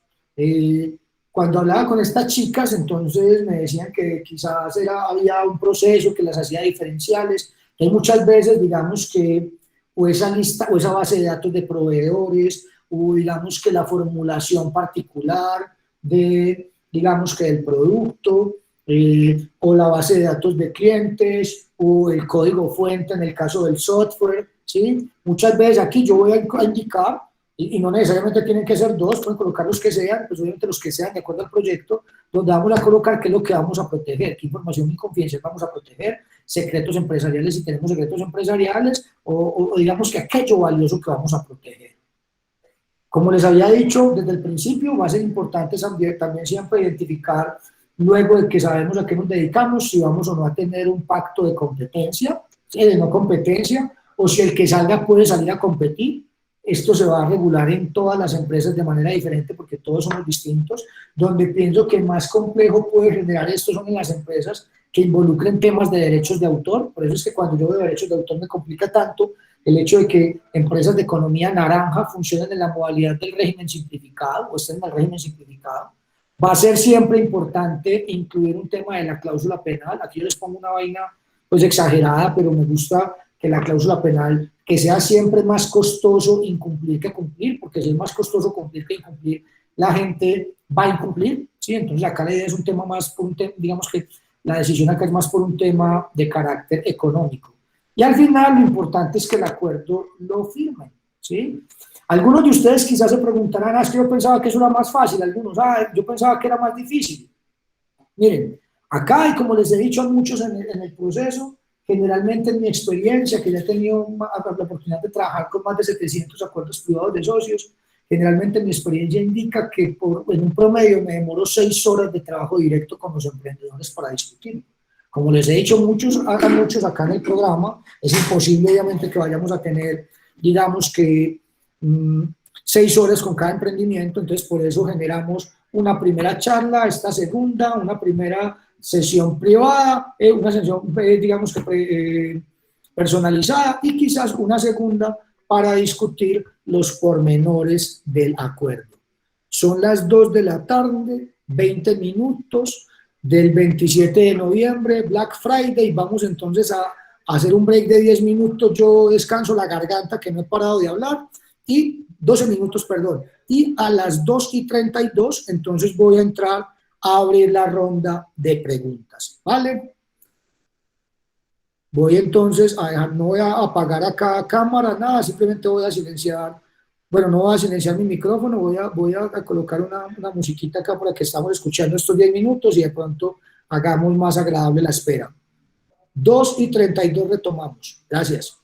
Cuando hablaba con estas chicas, entonces me decían que quizás había un proceso que las hacía diferenciales. Hay muchas veces, digamos que o esa lista o esa base de datos de proveedores o digamos que la formulación particular de, digamos que del producto, o la base de datos de clientes, o el código fuente en el caso del software, ¿sí? Muchas veces aquí yo voy a indicar, y no necesariamente tienen que ser dos, pueden colocar los que sean, pues obviamente los que sean de acuerdo al proyecto, donde vamos a colocar qué es lo que vamos a proteger, qué información confidencial vamos a proteger, secretos empresariales si tenemos secretos empresariales, o digamos que aquello valioso que vamos a proteger. Como les había dicho desde el principio, va a ser importante también siempre identificar, luego de que sabemos a qué nos dedicamos, si vamos o no a tener un pacto de competencia, de no competencia, o si el que salga puede salir a competir. Esto se va a regular en todas las empresas de manera diferente porque todos somos distintos. Donde pienso que más complejo puede generar esto son en las empresas que involucren temas de derechos de autor. Por eso es que cuando yo veo derechos de autor me complica tanto el hecho de que empresas de economía naranja funcionen en la modalidad del régimen simplificado o estén en el régimen simplificado. Va a ser siempre importante incluir un tema de la cláusula penal. Aquí yo les pongo una vaina pues exagerada, pero me gusta que la cláusula penal, que sea siempre más costoso incumplir que cumplir, porque si es más costoso cumplir que incumplir, la gente va a incumplir, ¿sí? Entonces acá la idea es un tema más, digamos que la decisión acá es más por un tema de carácter económico. Y al final lo importante es que el acuerdo lo firmen, ¿sí? Algunos de ustedes quizás se preguntarán, es que yo pensaba que eso era más fácil, algunos, yo pensaba que era más difícil. Miren, acá, y como les he dicho a muchos en el proceso, generalmente en mi experiencia, que ya he tenido la oportunidad de trabajar con más de 700 acuerdos privados de socios, generalmente mi experiencia indica que en un promedio me demoro 6 horas de trabajo directo con los emprendedores para discutir. Como les he dicho muchos acá en el programa, es imposible obviamente que vayamos a tener, digamos que 6 horas con cada emprendimiento, entonces por eso generamos una primera charla, esta segunda, una primera sesión privada, una sesión, digamos que personalizada, y quizás una segunda para discutir los pormenores del acuerdo. Son las 2 de la tarde, 20 minutos del 27 de noviembre, Black Friday. Vamos entonces a hacer un break de 10 minutos. Yo descanso la garganta, que no he parado de hablar, y 12 minutos, perdón. Y a las 2:32, entonces voy a entrar a abrir la ronda de preguntas, ¿vale? Voy entonces a dejar, no voy a apagar acá cámara, nada, simplemente voy a silenciar, bueno, no voy a silenciar mi micrófono, voy a colocar una musiquita acá para que estamos escuchando estos 10 minutos y de pronto hagamos más agradable la espera. 2:32 retomamos. Gracias.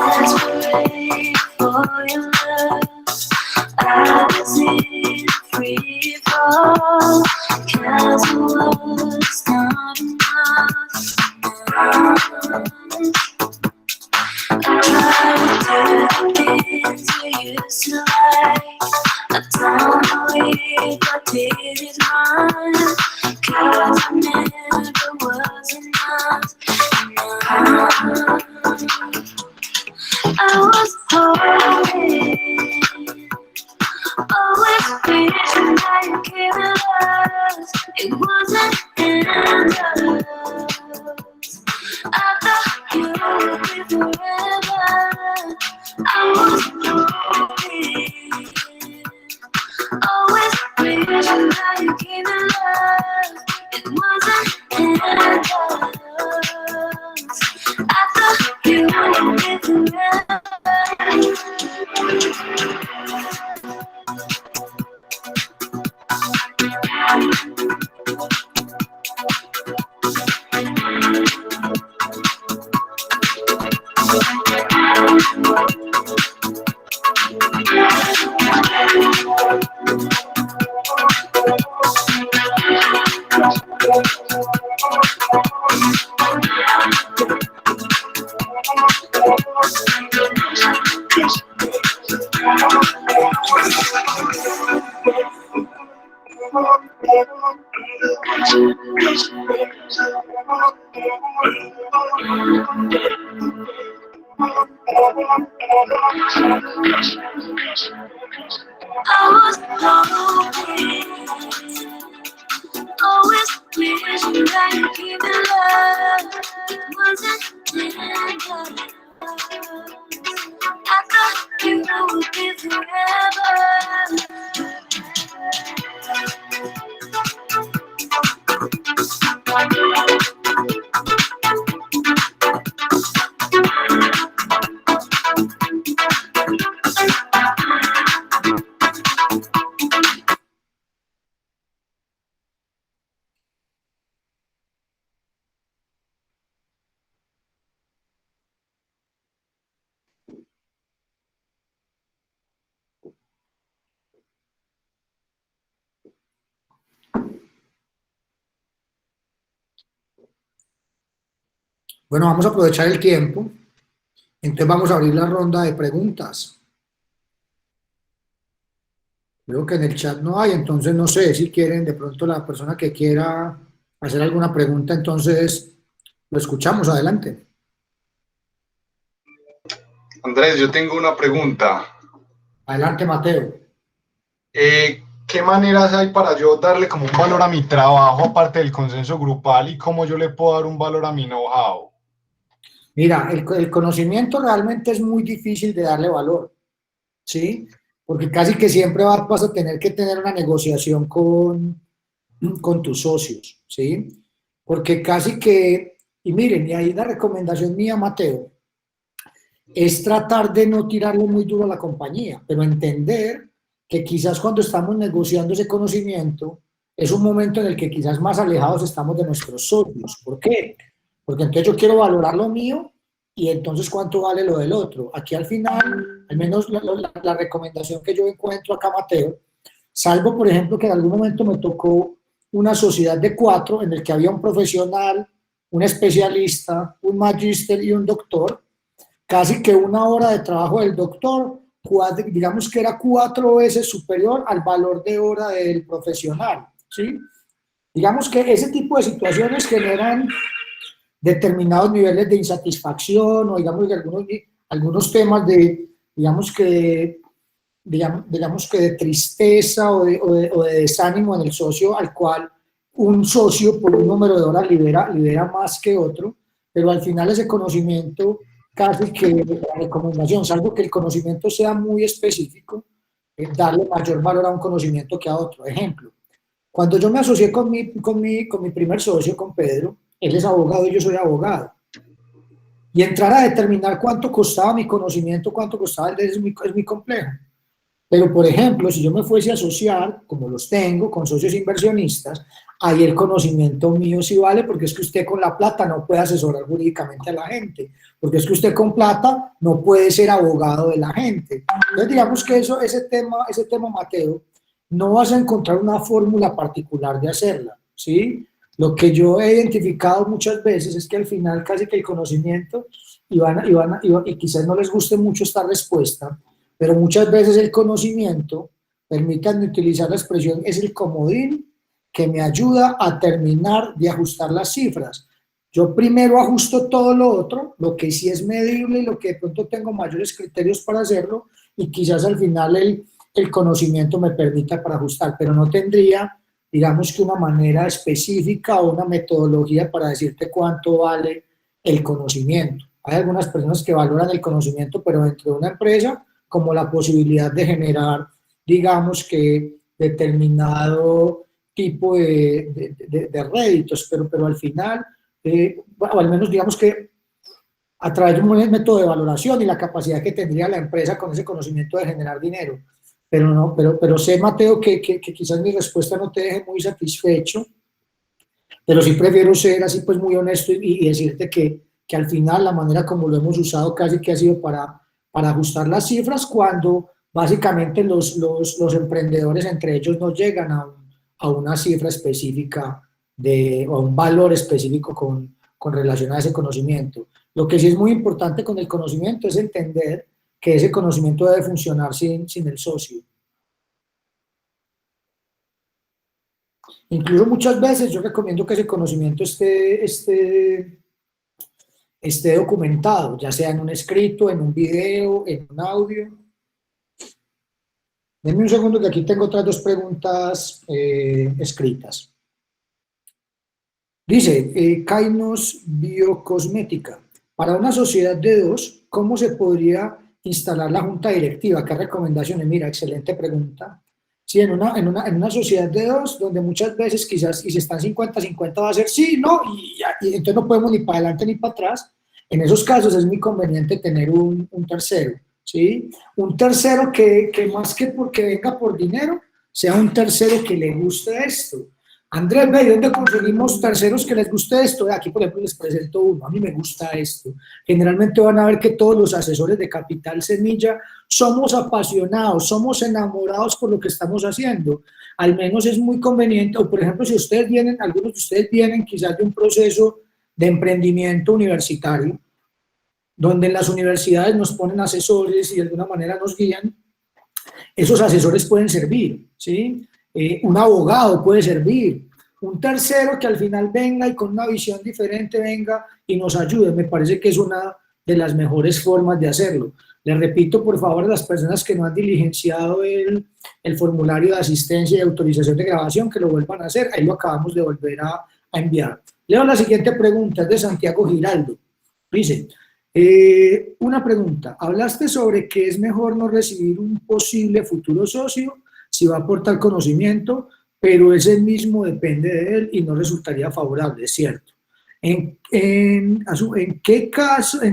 desperate for your love. I was in free fall, 'cause it was not enough. I tried to do things we used to like. I don't know if I did it right, 'cause I never was enough. I was hoping, always wishing that you gave it us. It wasn't enough. I thought you would be forever. I was hoping, always wishing that you gave it us. It wasn't enough. I thought you would be forever. I was hoping, always wishing that you gave it love. It wasn't enough. I thought you would be forever. Bueno, vamos a aprovechar el tiempo. Entonces vamos a abrir la ronda de preguntas. Creo que en el chat no hay, entonces no sé si quieren, de pronto la persona que quiera hacer alguna pregunta, entonces lo escuchamos, adelante. Andrés, yo tengo una pregunta. Adelante, Mateo. ¿Qué maneras hay para yo darle como un valor a mi trabajo aparte del consenso grupal y cómo yo le puedo dar un valor a mi know-how? Mira, el conocimiento realmente es muy difícil de darle valor, ¿sí? Porque casi que siempre vas a tener que tener una negociación con tus socios, ¿sí? Porque casi que, y miren, y ahí la recomendación mía, Mateo, es tratar de no tirarle muy duro a la compañía, pero entender que quizás cuando estamos negociando ese conocimiento es un momento en el que quizás más alejados estamos de nuestros socios. ¿Por qué? Porque entonces yo quiero valorar lo mío y entonces cuánto vale lo del otro. Aquí al final, al menos la recomendación que yo encuentro acá, Mateo, salvo por ejemplo que en algún momento me tocó una sociedad de 4 en el que había un profesional, un especialista, un magíster y un doctor, casi que una hora de trabajo del doctor, digamos que era 4 veces superior al valor de hora del profesional, ¿sí? Digamos que ese tipo de situaciones generan determinados niveles de insatisfacción o digamos que algunos temas de, digamos que de tristeza o de desánimo en el socio, al cual un socio por un número de horas libera más que otro, pero al final ese conocimiento, casi que la recomendación, salvo que el conocimiento sea muy específico, es darle mayor valor a un conocimiento que a otro. Ejemplo, cuando yo me asocié con mi primer socio, con Pedro, él es abogado y yo soy abogado. Y entrar a determinar cuánto costaba mi conocimiento, cuánto costaba el de él es muy complejo. Pero, por ejemplo, si yo me fuese a asociar, como los tengo, con socios inversionistas, ahí el conocimiento mío sí vale, porque es que usted con la plata no puede asesorar jurídicamente a la gente, porque es que usted con plata no puede ser abogado de la gente. Entonces, digamos que ese tema, Mateo, no vas a encontrar una fórmula particular de hacerla, ¿sí? Lo que yo he identificado muchas veces es que al final casi que el conocimiento, y quizás no les guste mucho esta respuesta, pero muchas veces el conocimiento, permítanme utilizar la expresión, es el comodín que me ayuda a terminar de ajustar las cifras. Yo primero ajusto todo lo otro, lo que sí es medible y lo que de pronto tengo mayores criterios para hacerlo, y quizás al final el conocimiento me permita para ajustar, pero no tendría, digamos que una manera específica o una metodología para decirte cuánto vale el conocimiento. Hay algunas personas que valoran el conocimiento, pero dentro de una empresa, como la posibilidad de generar, digamos que, determinado tipo de réditos, pero al final, o al menos digamos que a través de un método de valoración y la capacidad que tendría la empresa con ese conocimiento de generar dinero. Pero sé, Mateo, que quizás mi respuesta no te deje muy satisfecho, pero sí prefiero ser así pues muy honesto y decirte que al final la manera como lo hemos usado casi que ha sido para ajustar las cifras, cuando básicamente los emprendedores entre ellos no llegan a una cifra específica o a un valor específico con relación a ese conocimiento. Lo que sí es muy importante con el conocimiento es entender que ese conocimiento debe funcionar sin el socio. Incluso muchas veces yo recomiendo que ese conocimiento esté documentado, ya sea en un escrito, en un video, en un audio. Denme un segundo que aquí tengo otras dos preguntas escritas. Dice, Kainos Biocosmética, para una sociedad de dos, ¿cómo se podría instalar la junta directiva? ¿Qué recomendaciones? Mira, excelente pregunta. Sí, en una sociedad de dos, donde muchas veces quizás, y si están 50-50 va a ser sí, no, y entonces no podemos ni para adelante ni para atrás. En esos casos es muy conveniente tener un tercero, ¿sí? Un tercero que más que porque venga por dinero, sea un tercero que le guste esto. Andrés, ve, ¿dónde conseguimos terceros que les guste esto? Aquí, por ejemplo, les presento uno. A mí me gusta esto. Generalmente van a ver que todos los asesores de Capital Semilla somos apasionados, somos enamorados por lo que estamos haciendo. Al menos es muy conveniente, o por ejemplo, si ustedes vienen, algunos de ustedes vienen quizás de un proceso de emprendimiento universitario, donde en las universidades nos ponen asesores y de alguna manera nos guían, esos asesores pueden servir, ¿sí? Un abogado puede servir, un tercero que al final venga y con una visión diferente venga y nos ayude. Me parece que es una de las mejores formas de hacerlo. Les repito, por favor, a las personas que no han diligenciado el formulario de asistencia y autorización de grabación, que lo vuelvan a hacer. Ahí lo acabamos de volver a enviar. Leo la siguiente pregunta, es de Santiago Giraldo. Dice, una pregunta, hablaste sobre que es mejor no recibir un posible futuro socio si va a aportar conocimiento, pero ese mismo depende de él y no resultaría favorable, es cierto. En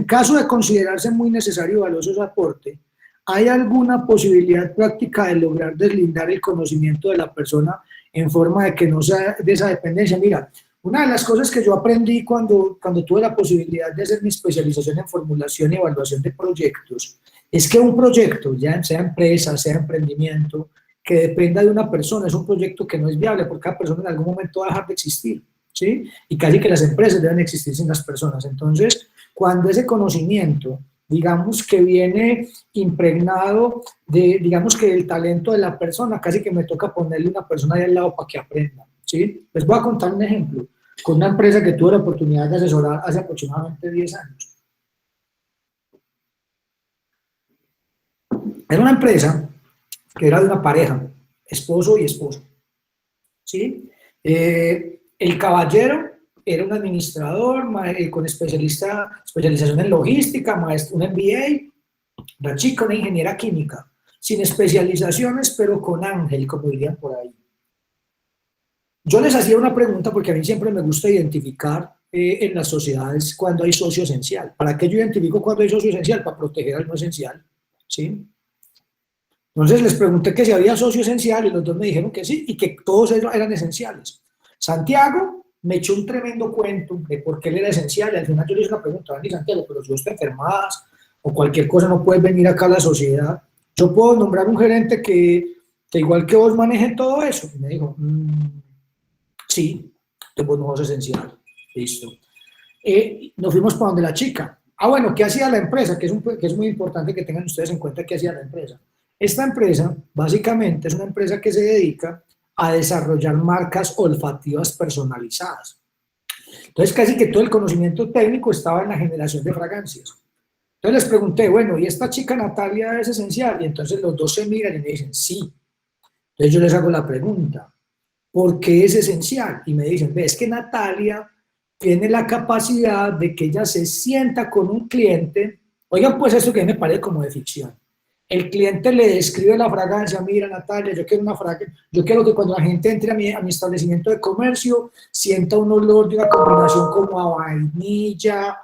caso de considerarse muy necesario y valioso ese aporte, ¿hay alguna posibilidad práctica de lograr deslindar el conocimiento de la persona en forma de que no sea de esa dependencia? Mira, una de las cosas que yo aprendí cuando tuve la posibilidad de hacer mi especialización en formulación y evaluación de proyectos, es que un proyecto, ya sea empresa, sea emprendimiento, que dependa de una persona, es un proyecto que no es viable porque cada persona en algún momento va a dejar de existir, ¿sí? Y casi que las empresas deben existir sin las personas. Entonces, cuando ese conocimiento, digamos que viene impregnado de, digamos que el talento de la persona, casi que me toca ponerle una persona ahí al lado para que aprenda, ¿sí? Les voy a contar un ejemplo, con una empresa que tuve la oportunidad de asesorar hace aproximadamente 10 años. Era una empresa que era de una pareja, esposo y esposa, ¿sí? El caballero era un administrador con especialización en logística, maestro, un MBA, la chica una ingeniera química, sin especializaciones, pero con ángel, como dirían por ahí. Yo les hacía una pregunta porque a mí siempre me gusta identificar en las sociedades cuando hay socio esencial. ¿Para qué yo identifico cuando hay socio esencial? Para proteger al no esencial, ¿sí? Entonces les pregunté que si había socio esencial y los dos me dijeron que sí y que todos ellos eran esenciales. Santiago me echó un tremendo cuento de por qué él era esencial y al final yo le hice una pregunta, Dani, Santiago, pero si vos te enfermas o cualquier cosa no puedes venir acá a la sociedad, yo puedo nombrar un gerente que igual que vos maneje todo eso. Y me dijo, sí, entonces vos no sos esencial. Listo. Nos fuimos para donde la chica. Bueno, ¿qué hacía la empresa? Que es muy importante que tengan ustedes en cuenta qué hacía la empresa. Esta empresa, básicamente, es una empresa que se dedica a desarrollar marcas olfativas personalizadas. Entonces, casi que todo el conocimiento técnico estaba en la generación de fragancias. Entonces les pregunté, bueno, ¿y esta chica Natalia es esencial? Y entonces los dos se miran y me dicen, sí. Entonces yo les hago la pregunta, ¿por qué es esencial? Y me dicen, ves que Natalia tiene la capacidad de que ella se sienta con un cliente, oigan pues esto que me parece como de ficción. El cliente le describe la fragancia, mira Natalia, yo quiero una fragancia, yo quiero que cuando la gente entre a mi establecimiento de comercio sienta un olor de una combinación como a vainilla,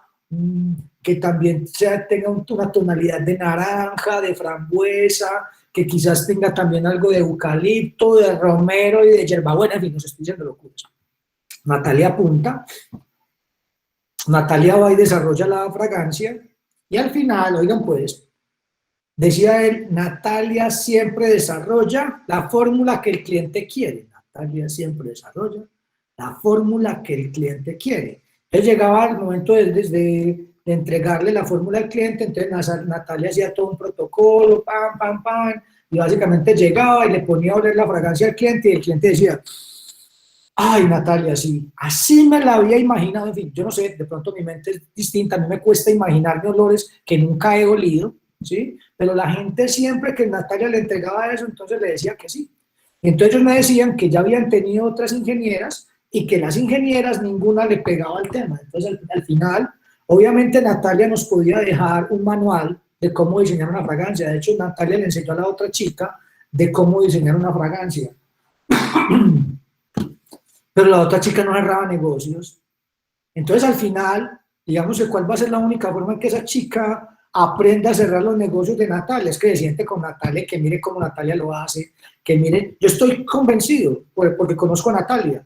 que también tenga una tonalidad de naranja, de frambuesa, que quizás tenga también algo de eucalipto, de romero y de hierbabuena, en fin, no se estoy diciendo locuras. Natalia apunta, Natalia va y desarrolla la fragancia y al final, oigan pues, decía él, Natalia siempre desarrolla la fórmula que el cliente quiere. Natalia siempre desarrolla la fórmula que el cliente quiere. Entonces llegaba el momento de entregarle la fórmula al cliente, entonces Natalia hacía todo un protocolo, y básicamente llegaba y le ponía a oler la fragancia al cliente y el cliente decía, ay Natalia, sí, así me la había imaginado, en fin, yo no sé, de pronto mi mente es distinta, a mí me cuesta imaginarme olores que nunca he olido, ¿sí? Pero la gente siempre que Natalia le entregaba eso, entonces le decía que sí. Y entonces ellos me decían que ya habían tenido otras ingenieras y que las ingenieras ninguna le pegaba al tema. Entonces al final, obviamente Natalia nos podía dejar un manual de cómo diseñar una fragancia. De hecho, Natalia le enseñó a la otra chica de cómo diseñar una fragancia. Pero la otra chica no cerraba negocios. Entonces al final, digamos que cuál va a ser la única forma en que esa chica aprenda a cerrar los negocios de Natalia, es que se siente con Natalia, que mire cómo Natalia lo hace, que mire, yo estoy convencido, porque conozco a Natalia,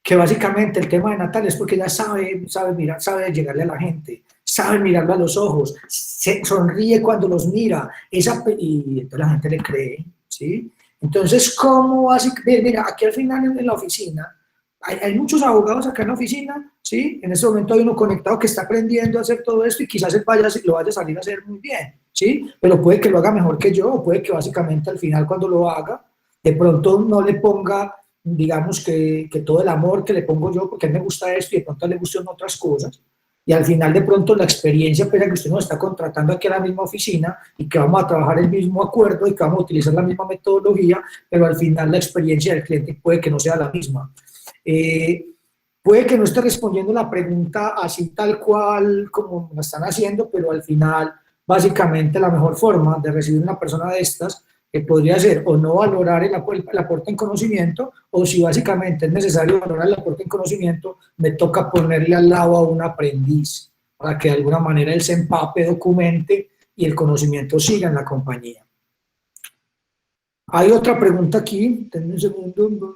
que básicamente el tema de Natalia es porque ella sabe mirar, sabe llegarle a la gente, sabe mirarlo a los ojos, se sonríe cuando los mira, y entonces la gente le cree, ¿sí? Entonces, ¿cómo básicamente? Mira, aquí al final en la oficina, hay muchos abogados acá en la oficina, ¿sí? En este momento hay uno conectado que está aprendiendo a hacer todo esto y quizás lo vaya a salir a hacer muy bien, ¿sí? Pero puede que lo haga mejor que yo, o puede que básicamente al final cuando lo haga, de pronto no le ponga, digamos que todo el amor que le pongo yo, porque a mí me gusta esto y de pronto le gustan otras cosas, y al final de pronto la experiencia, pues que usted nos está contratando aquí a la misma oficina y que vamos a trabajar el mismo acuerdo y que vamos a utilizar la misma metodología, pero al final la experiencia del cliente puede que no sea la misma. Puede que no esté respondiendo la pregunta así tal cual como me están haciendo, pero al final básicamente la mejor forma de recibir una persona de estas podría ser o no valorar el aporte en conocimiento, o si básicamente es necesario valorar el aporte en conocimiento, me toca ponerle al lado a un aprendiz para que de alguna manera él se empape, documente y el conocimiento siga en la compañía. Hay otra pregunta aquí, denme un segundo.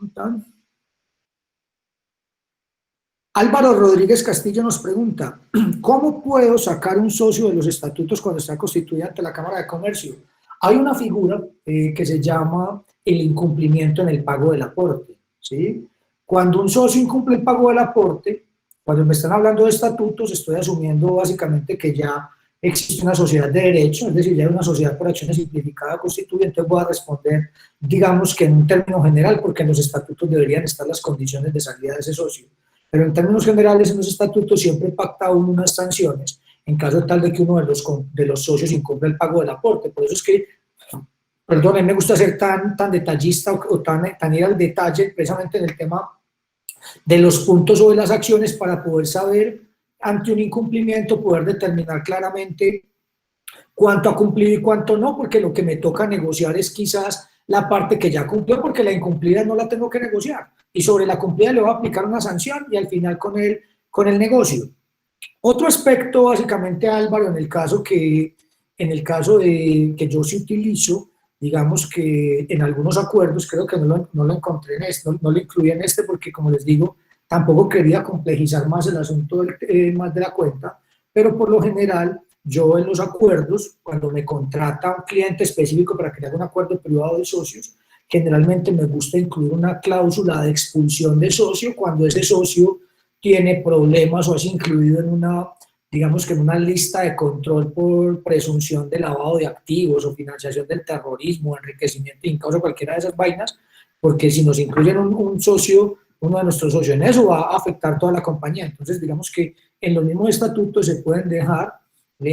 Álvaro Rodríguez Castillo nos pregunta, ¿cómo puedo sacar un socio de los estatutos cuando está constituido ante la Cámara de Comercio? Hay una figura que se llama el incumplimiento en el pago del aporte, ¿sí? Cuando un socio incumple el pago del aporte, cuando me están hablando de estatutos, estoy asumiendo básicamente que ya existe una sociedad de derecho, es decir, ya hay una sociedad por acciones simplificada constituida, entonces voy a responder, digamos que en un término general, porque en los estatutos deberían estar las condiciones de salida de ese socio. Pero en términos generales, en los estatutos siempre pacta uno unas sanciones en caso tal de que uno de los socios incumple el pago del aporte. Por eso es que, perdón, a mí me gusta ser tan detallista o tan ir al detalle precisamente en el tema de los puntos o de las acciones para poder saber ante un incumplimiento, poder determinar claramente cuánto ha cumplido y cuánto no, porque lo que me toca negociar es quizás la parte que ya cumplió, porque la incumplida no la tengo que negociar, y sobre la cumplida le voy a aplicar una sanción y al final con el negocio. Otro aspecto, básicamente, Álvaro, en el caso que yo sí utilizo, digamos que en algunos acuerdos, creo que no lo encontré en este, no lo incluí en este porque, como les digo, tampoco quería complejizar más el asunto más de la cuenta, pero por lo general, yo en los acuerdos, cuando me contrata un cliente específico para crear un acuerdo privado de socios, generalmente me gusta incluir una cláusula de expulsión de socio cuando ese socio tiene problemas o es incluido en una, digamos que en una lista de control por presunción de lavado de activos o financiación del terrorismo, enriquecimiento incausa, cualquiera de esas vainas, porque si nos incluyen un socio, uno de nuestros socios en eso, va a afectar toda la compañía. Entonces, digamos que en los mismos estatutos se pueden dejar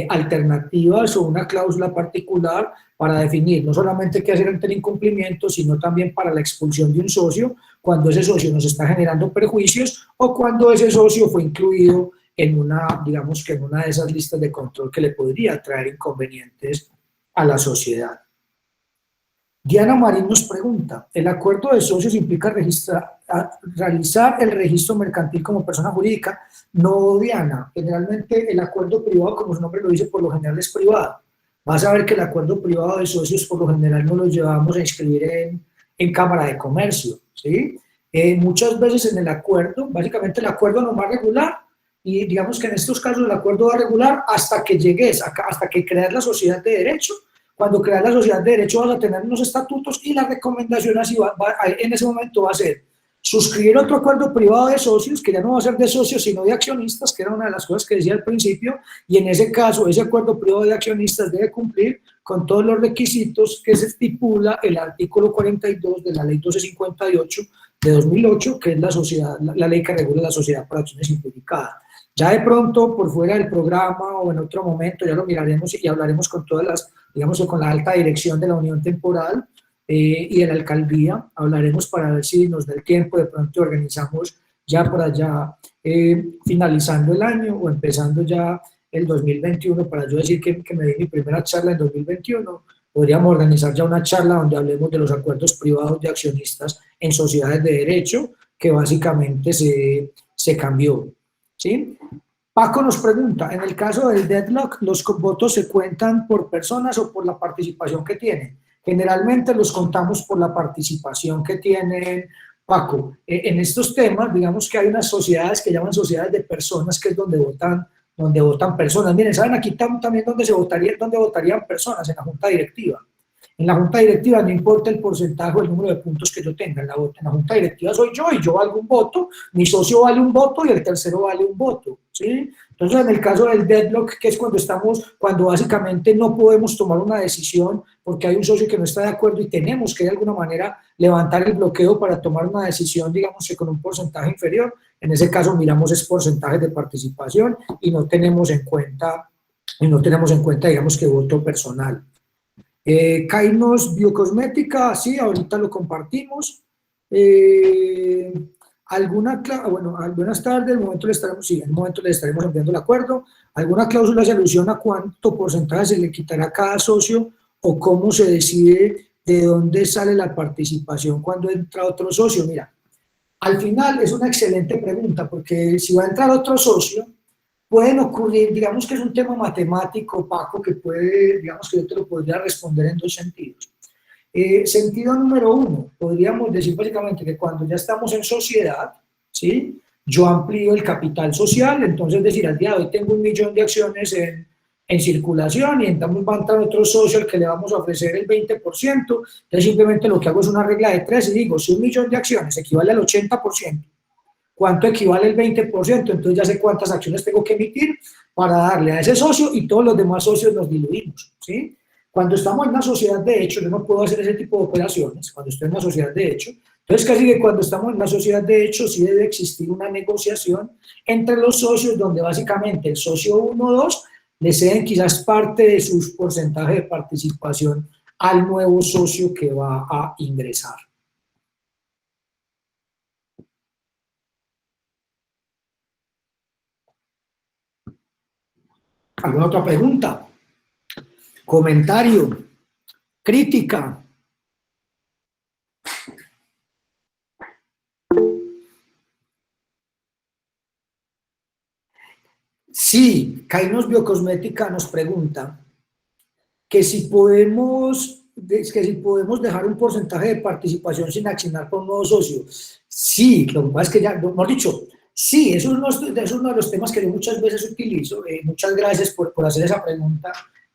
alternativas o una cláusula particular para definir no solamente qué hacer ante el incumplimiento, sino también para la expulsión de un socio cuando ese socio nos está generando perjuicios o cuando ese socio fue incluido en una, digamos que en una de esas listas de control que le podría traer inconvenientes a la sociedad. Diana Marín nos pregunta, ¿el acuerdo de socios implica realizar el registro mercantil como persona jurídica? No, Diana, generalmente el acuerdo privado, como su nombre lo dice, por lo general es privado. Vas a ver que el acuerdo privado de socios por lo general no lo llevamos a inscribir en Cámara de Comercio, ¿sí? Muchas veces en el acuerdo, básicamente el acuerdo no va a regular, y digamos que en estos casos el acuerdo va a regular hasta que llegues, hasta que creas la sociedad de derecho. Cuando creas la sociedad de derecho vas a tener unos estatutos y la recomendación así en ese momento va a ser suscribir otro acuerdo privado de socios, que ya no va a ser de socios sino de accionistas, que era una de las cosas que decía al principio, y en ese caso ese acuerdo privado de accionistas debe cumplir con todos los requisitos que se estipula el artículo 42 de la ley 1258 de 2008, que es la ley que regula la sociedad por acciones simplificada. Ya de pronto, por fuera del programa o en otro momento, ya lo miraremos y hablaremos con todas las, digamos, con la alta dirección de la Unión Temporal y de la Alcaldía, hablaremos para ver si nos da el tiempo, de pronto organizamos ya por allá, finalizando el año o empezando ya el 2021, para yo decir que me di mi primera charla en 2021, podríamos organizar ya una charla donde hablemos de los acuerdos privados de accionistas en sociedades de derecho, que básicamente se cambió. ¿Sí? Paco nos pregunta, en el caso del deadlock, ¿los votos se cuentan por personas o por la participación que tienen? Generalmente los contamos por la participación que tienen, Paco. En estos temas, digamos que hay unas sociedades que llaman sociedades de personas, que es donde votan personas. Miren, ¿saben aquí también dónde votarían personas? En la junta directiva. En la junta directiva no importa el porcentaje o el número de puntos que yo tenga, en la junta directiva soy yo y yo valgo un voto, mi socio vale un voto y el tercero vale un voto, ¿sí? Entonces, en el caso del deadlock, que es cuando básicamente no podemos tomar una decisión porque hay un socio que no está de acuerdo y tenemos que de alguna manera levantar el bloqueo para tomar una decisión, digamos que con un porcentaje inferior, en ese caso miramos ese porcentaje de participación y no tenemos en cuenta, digamos que voto personal. Kainos Biocosmética, sí, ahorita lo compartimos. Buenas tardes, en un momento les estaremos enviando el acuerdo. ¿Alguna cláusula hace alusión a cuánto porcentaje se le quitará a cada socio o cómo se decide de dónde sale la participación cuando entra otro socio? Mira, al final es una excelente pregunta, porque si va a entrar otro socio, pueden ocurrir, digamos que es un tema matemático, Paco, que digamos que yo te lo podría responder en dos sentidos. Sentido número uno, podríamos decir básicamente que cuando ya estamos en sociedad, ¿sí? Yo amplío el capital social, entonces es decir, al día de hoy tengo 1 millón de acciones en circulación y entonces va a entrar otro socio al que le vamos a ofrecer el 20%, entonces simplemente lo que hago es una regla de 3 y digo, si 1 millón de acciones equivale al 80%, ¿cuánto equivale el 20%? Entonces ya sé cuántas acciones tengo que emitir para darle a ese socio y todos los demás socios nos diluimos, ¿sí? Cuando estamos en una sociedad de hecho, yo no puedo hacer ese tipo de operaciones, cuando estoy en una sociedad de hecho. Entonces casi que cuando estamos en una sociedad de hecho sí debe existir una negociación entre los socios donde básicamente el socio 1 o 2 le ceden quizás parte de sus porcentajes de participación al nuevo socio que va a ingresar. ¿Alguna otra pregunta? ¿Comentario? ¿Crítica? Sí, Kainos Biocosmética nos pregunta que si podemos que si podemos dejar un porcentaje de participación sin accionar por un nuevo socio. Sí, lo que pasa es que ya, hemos dicho, sí, eso es uno de los temas que yo muchas veces utilizo. Muchas gracias por hacer esa pregunta.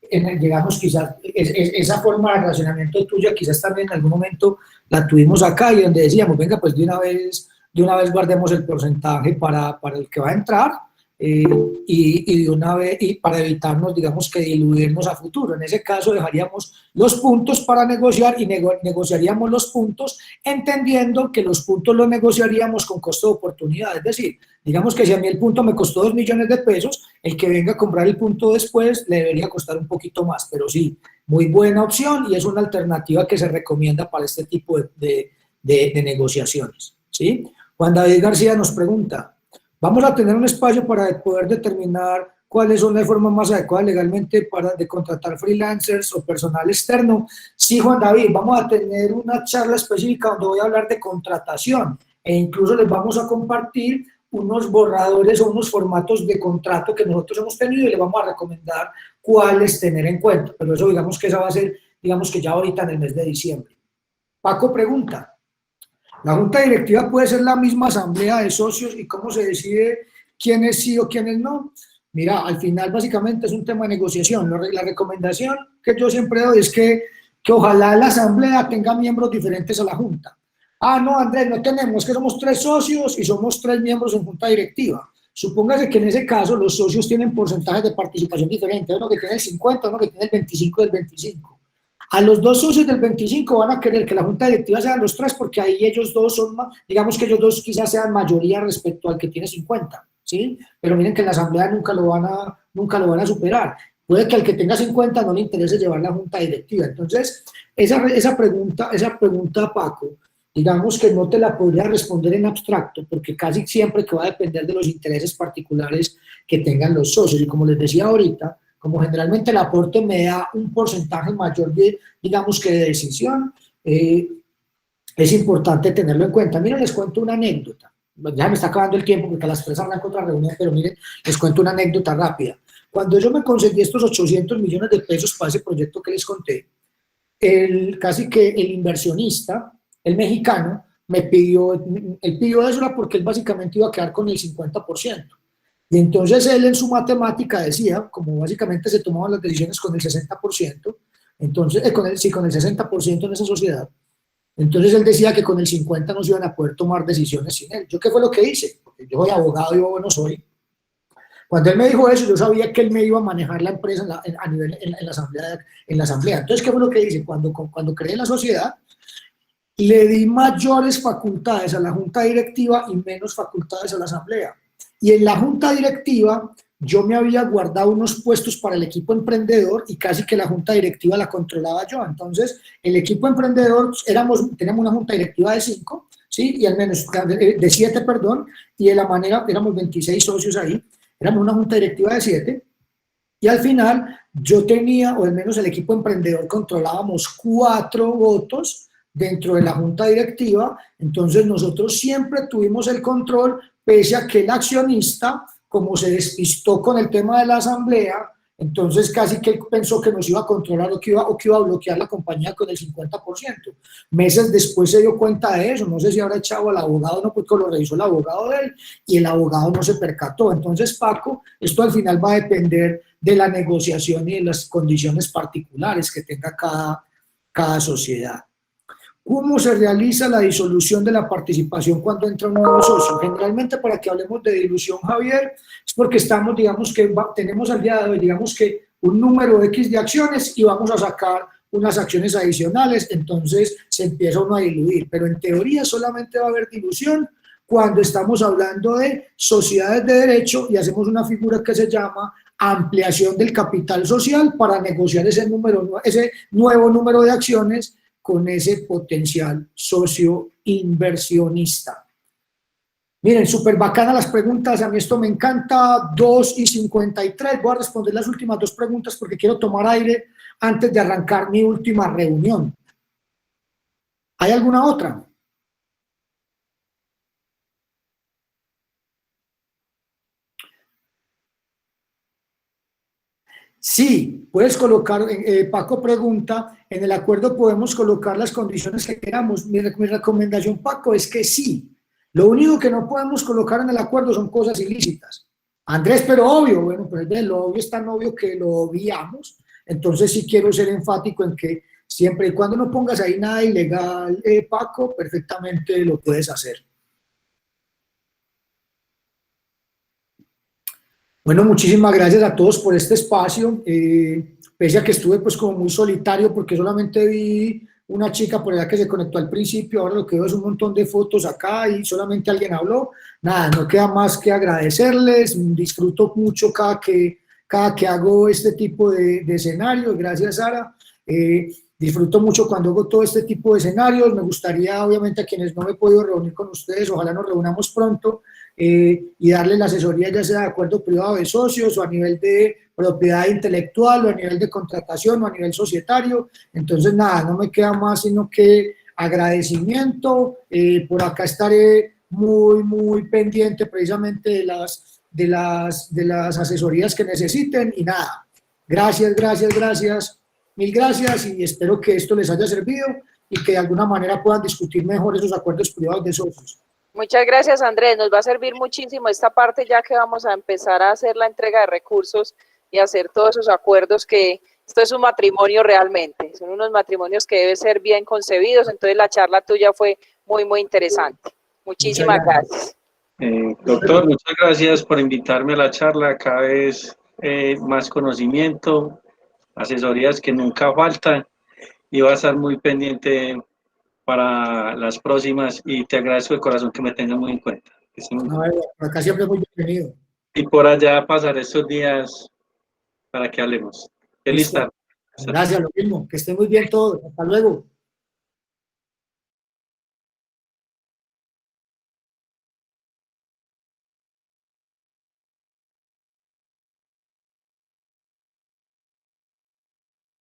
Digamos, quizás esa forma de relacionamiento tuya, quizás también en algún momento la tuvimos acá y donde decíamos, venga, pues de una vez guardemos el porcentaje para el que va a entrar y de una vez, y para evitarnos, digamos, que diluirnos a futuro. En ese caso dejaríamos los puntos para negociar y negociaríamos los puntos entendiendo que los puntos los negociaríamos con costo de oportunidad. Es decir, digamos que si a mí el punto me costó 2 millones de pesos, el que venga a comprar el punto después le debería costar un poquito más, pero sí, muy buena opción y es una alternativa que se recomienda para este tipo de negociaciones, ¿sí? Juan David García nos pregunta, ¿vamos a tener un espacio para poder determinar cuáles son las formas más adecuadas legalmente de contratar freelancers o personal externo? Sí, Juan David, vamos a tener una charla específica donde voy a hablar de contratación e incluso les vamos a compartir unos borradores o unos formatos de contrato que nosotros hemos tenido y les vamos a recomendar cuáles tener en cuenta. Pero eso digamos que esa va a ser, digamos que ya ahorita en el mes de diciembre. Paco pregunta, ¿la junta directiva puede ser la misma asamblea de socios y cómo se decide quiénes sí o quiénes no? Mira, al final básicamente es un tema de negociación. La recomendación que yo siempre doy es que ojalá la asamblea tenga miembros diferentes a la junta. Ah, no, Andrés, no tenemos, que somos 3 socios y somos 3 miembros en junta directiva. Supóngase que en ese caso los socios tienen porcentajes de participación diferentes, uno que tiene el 50, uno que tiene el 25 del 25. A los 2 socios del 25 van a querer que la junta directiva sean los 3 porque ahí ellos dos son, digamos que ellos dos quizás sean mayoría respecto al que tiene 50, ¿sí? Pero miren que en la asamblea nunca lo van a superar. Puede que al que tenga 50 no le interese llevar la junta directiva. Entonces, esa pregunta, Paco, digamos que no te la podría responder en abstracto, porque casi siempre que va a depender de los intereses particulares que tengan los socios. Y como les decía ahorita, como generalmente el aporte me da un porcentaje mayor de, digamos que de decisión, es importante tenerlo en cuenta. Miren, les cuento una anécdota. Ya me está acabando el tiempo porque a las 3 arranco otra reunión, pero miren, les cuento una anécdota rápida. Cuando yo me conseguí estos 800 millones de pesos para ese proyecto que les conté, casi que el inversionista, el mexicano, él pidió eso porque él básicamente iba a quedar con el 50%. Y entonces él en su matemática decía, como básicamente se tomaban las decisiones con el 60%, entonces, con el 60% en esa sociedad, entonces él decía que con el 50% no se iban a poder tomar decisiones sin él. ¿Yo qué fue lo que hice? Porque yo soy abogado y yo no soy. Cuando él me dijo eso, yo sabía que él me iba a manejar la empresa en la asamblea. Entonces, ¿qué fue lo que hice? Cuando creé la sociedad, le di mayores facultades a la junta directiva y menos facultades a la asamblea. Y en la junta directiva yo me había guardado unos puestos para el equipo emprendedor y casi que la junta directiva la controlaba yo. Entonces, el equipo emprendedor, teníamos una junta directiva de 5, ¿sí? Y al menos de 7, perdón, y de la manera, éramos 26 socios ahí, éramos una junta directiva de 7, y al final yo tenía, o al menos el equipo emprendedor controlábamos 4 votos dentro de la junta directiva. Entonces nosotros siempre tuvimos el control, pese a que el accionista, como se despistó con el tema de la asamblea, entonces casi que pensó que nos iba a controlar o que iba a bloquear la compañía con el 50%. Meses después se dio cuenta de eso, no sé si habrá echado al abogado, no, porque lo revisó el abogado de él y el abogado no se percató. Entonces, Paco, esto al final va a depender de la negociación y de las condiciones particulares que tenga cada sociedad. ¿Cómo se realiza la disolución de la participación cuando entra un nuevo socio? Generalmente, para que hablemos de dilución, Javier, es porque estamos, digamos que tenemos al día de hoy, digamos que un número X de acciones y vamos a sacar unas acciones adicionales, entonces se empieza uno a diluir, pero en teoría solamente va a haber dilución cuando estamos hablando de sociedades de derecho y hacemos una figura que se llama ampliación del capital social para negociar ese nuevo número de acciones con ese potencial socio inversionista. Miren, súper bacana las preguntas, a mí esto me encanta. 2:53, voy a responder las últimas 2 preguntas porque quiero tomar aire antes de arrancar mi última reunión. ¿Hay alguna otra? Sí, puedes colocar, Paco pregunta, en el acuerdo podemos colocar las condiciones que queramos. Mi recomendación, Paco, es que sí. Lo único que no podemos colocar en el acuerdo son cosas ilícitas. Andrés, pero obvio, bueno, pues lo obvio es tan obvio que lo obviamos. Entonces sí quiero ser enfático en que siempre y cuando no pongas ahí nada ilegal, Paco, perfectamente lo puedes hacer. Bueno, muchísimas gracias a todos por este espacio, pese a que estuve pues como muy solitario porque solamente vi una chica por allá que se conectó al principio, ahora lo que veo es un montón de fotos acá y solamente alguien habló. Nada, no queda más que agradecerles, disfruto mucho cada que hago este tipo de escenarios, gracias Sara, disfruto mucho cuando hago todo este tipo de escenarios, me gustaría obviamente a quienes no me he podido reunir con ustedes, ojalá nos reunamos pronto, y darle la asesoría ya sea de acuerdo privado de socios o a nivel de propiedad intelectual o a nivel de contratación o a nivel societario. Entonces nada, no me queda más sino que agradecimiento, por acá estaré muy pendiente precisamente de las asesorías que necesiten y nada, gracias, mil gracias y espero que esto les haya servido y que de alguna manera puedan discutir mejor esos acuerdos privados de socios. Muchas gracias, Andrés. Nos va a servir muchísimo esta parte ya que vamos a empezar a hacer la entrega de recursos y hacer todos esos acuerdos que esto es un matrimonio realmente. Son unos matrimonios que deben ser bien concebidos. Entonces la charla tuya fue muy interesante. Muchísimas gracias. Doctor, muchas gracias por invitarme a la charla. Cada vez más conocimiento, asesorías que nunca faltan y va a estar muy pendiente para las próximas y te agradezco de corazón que me tengas muy en cuenta. No, por acá siempre muy bienvenido. Y por allá pasar estos días para que hablemos. Feliz tarde. Gracias, lo mismo. Que estén muy bien todos. Hasta luego.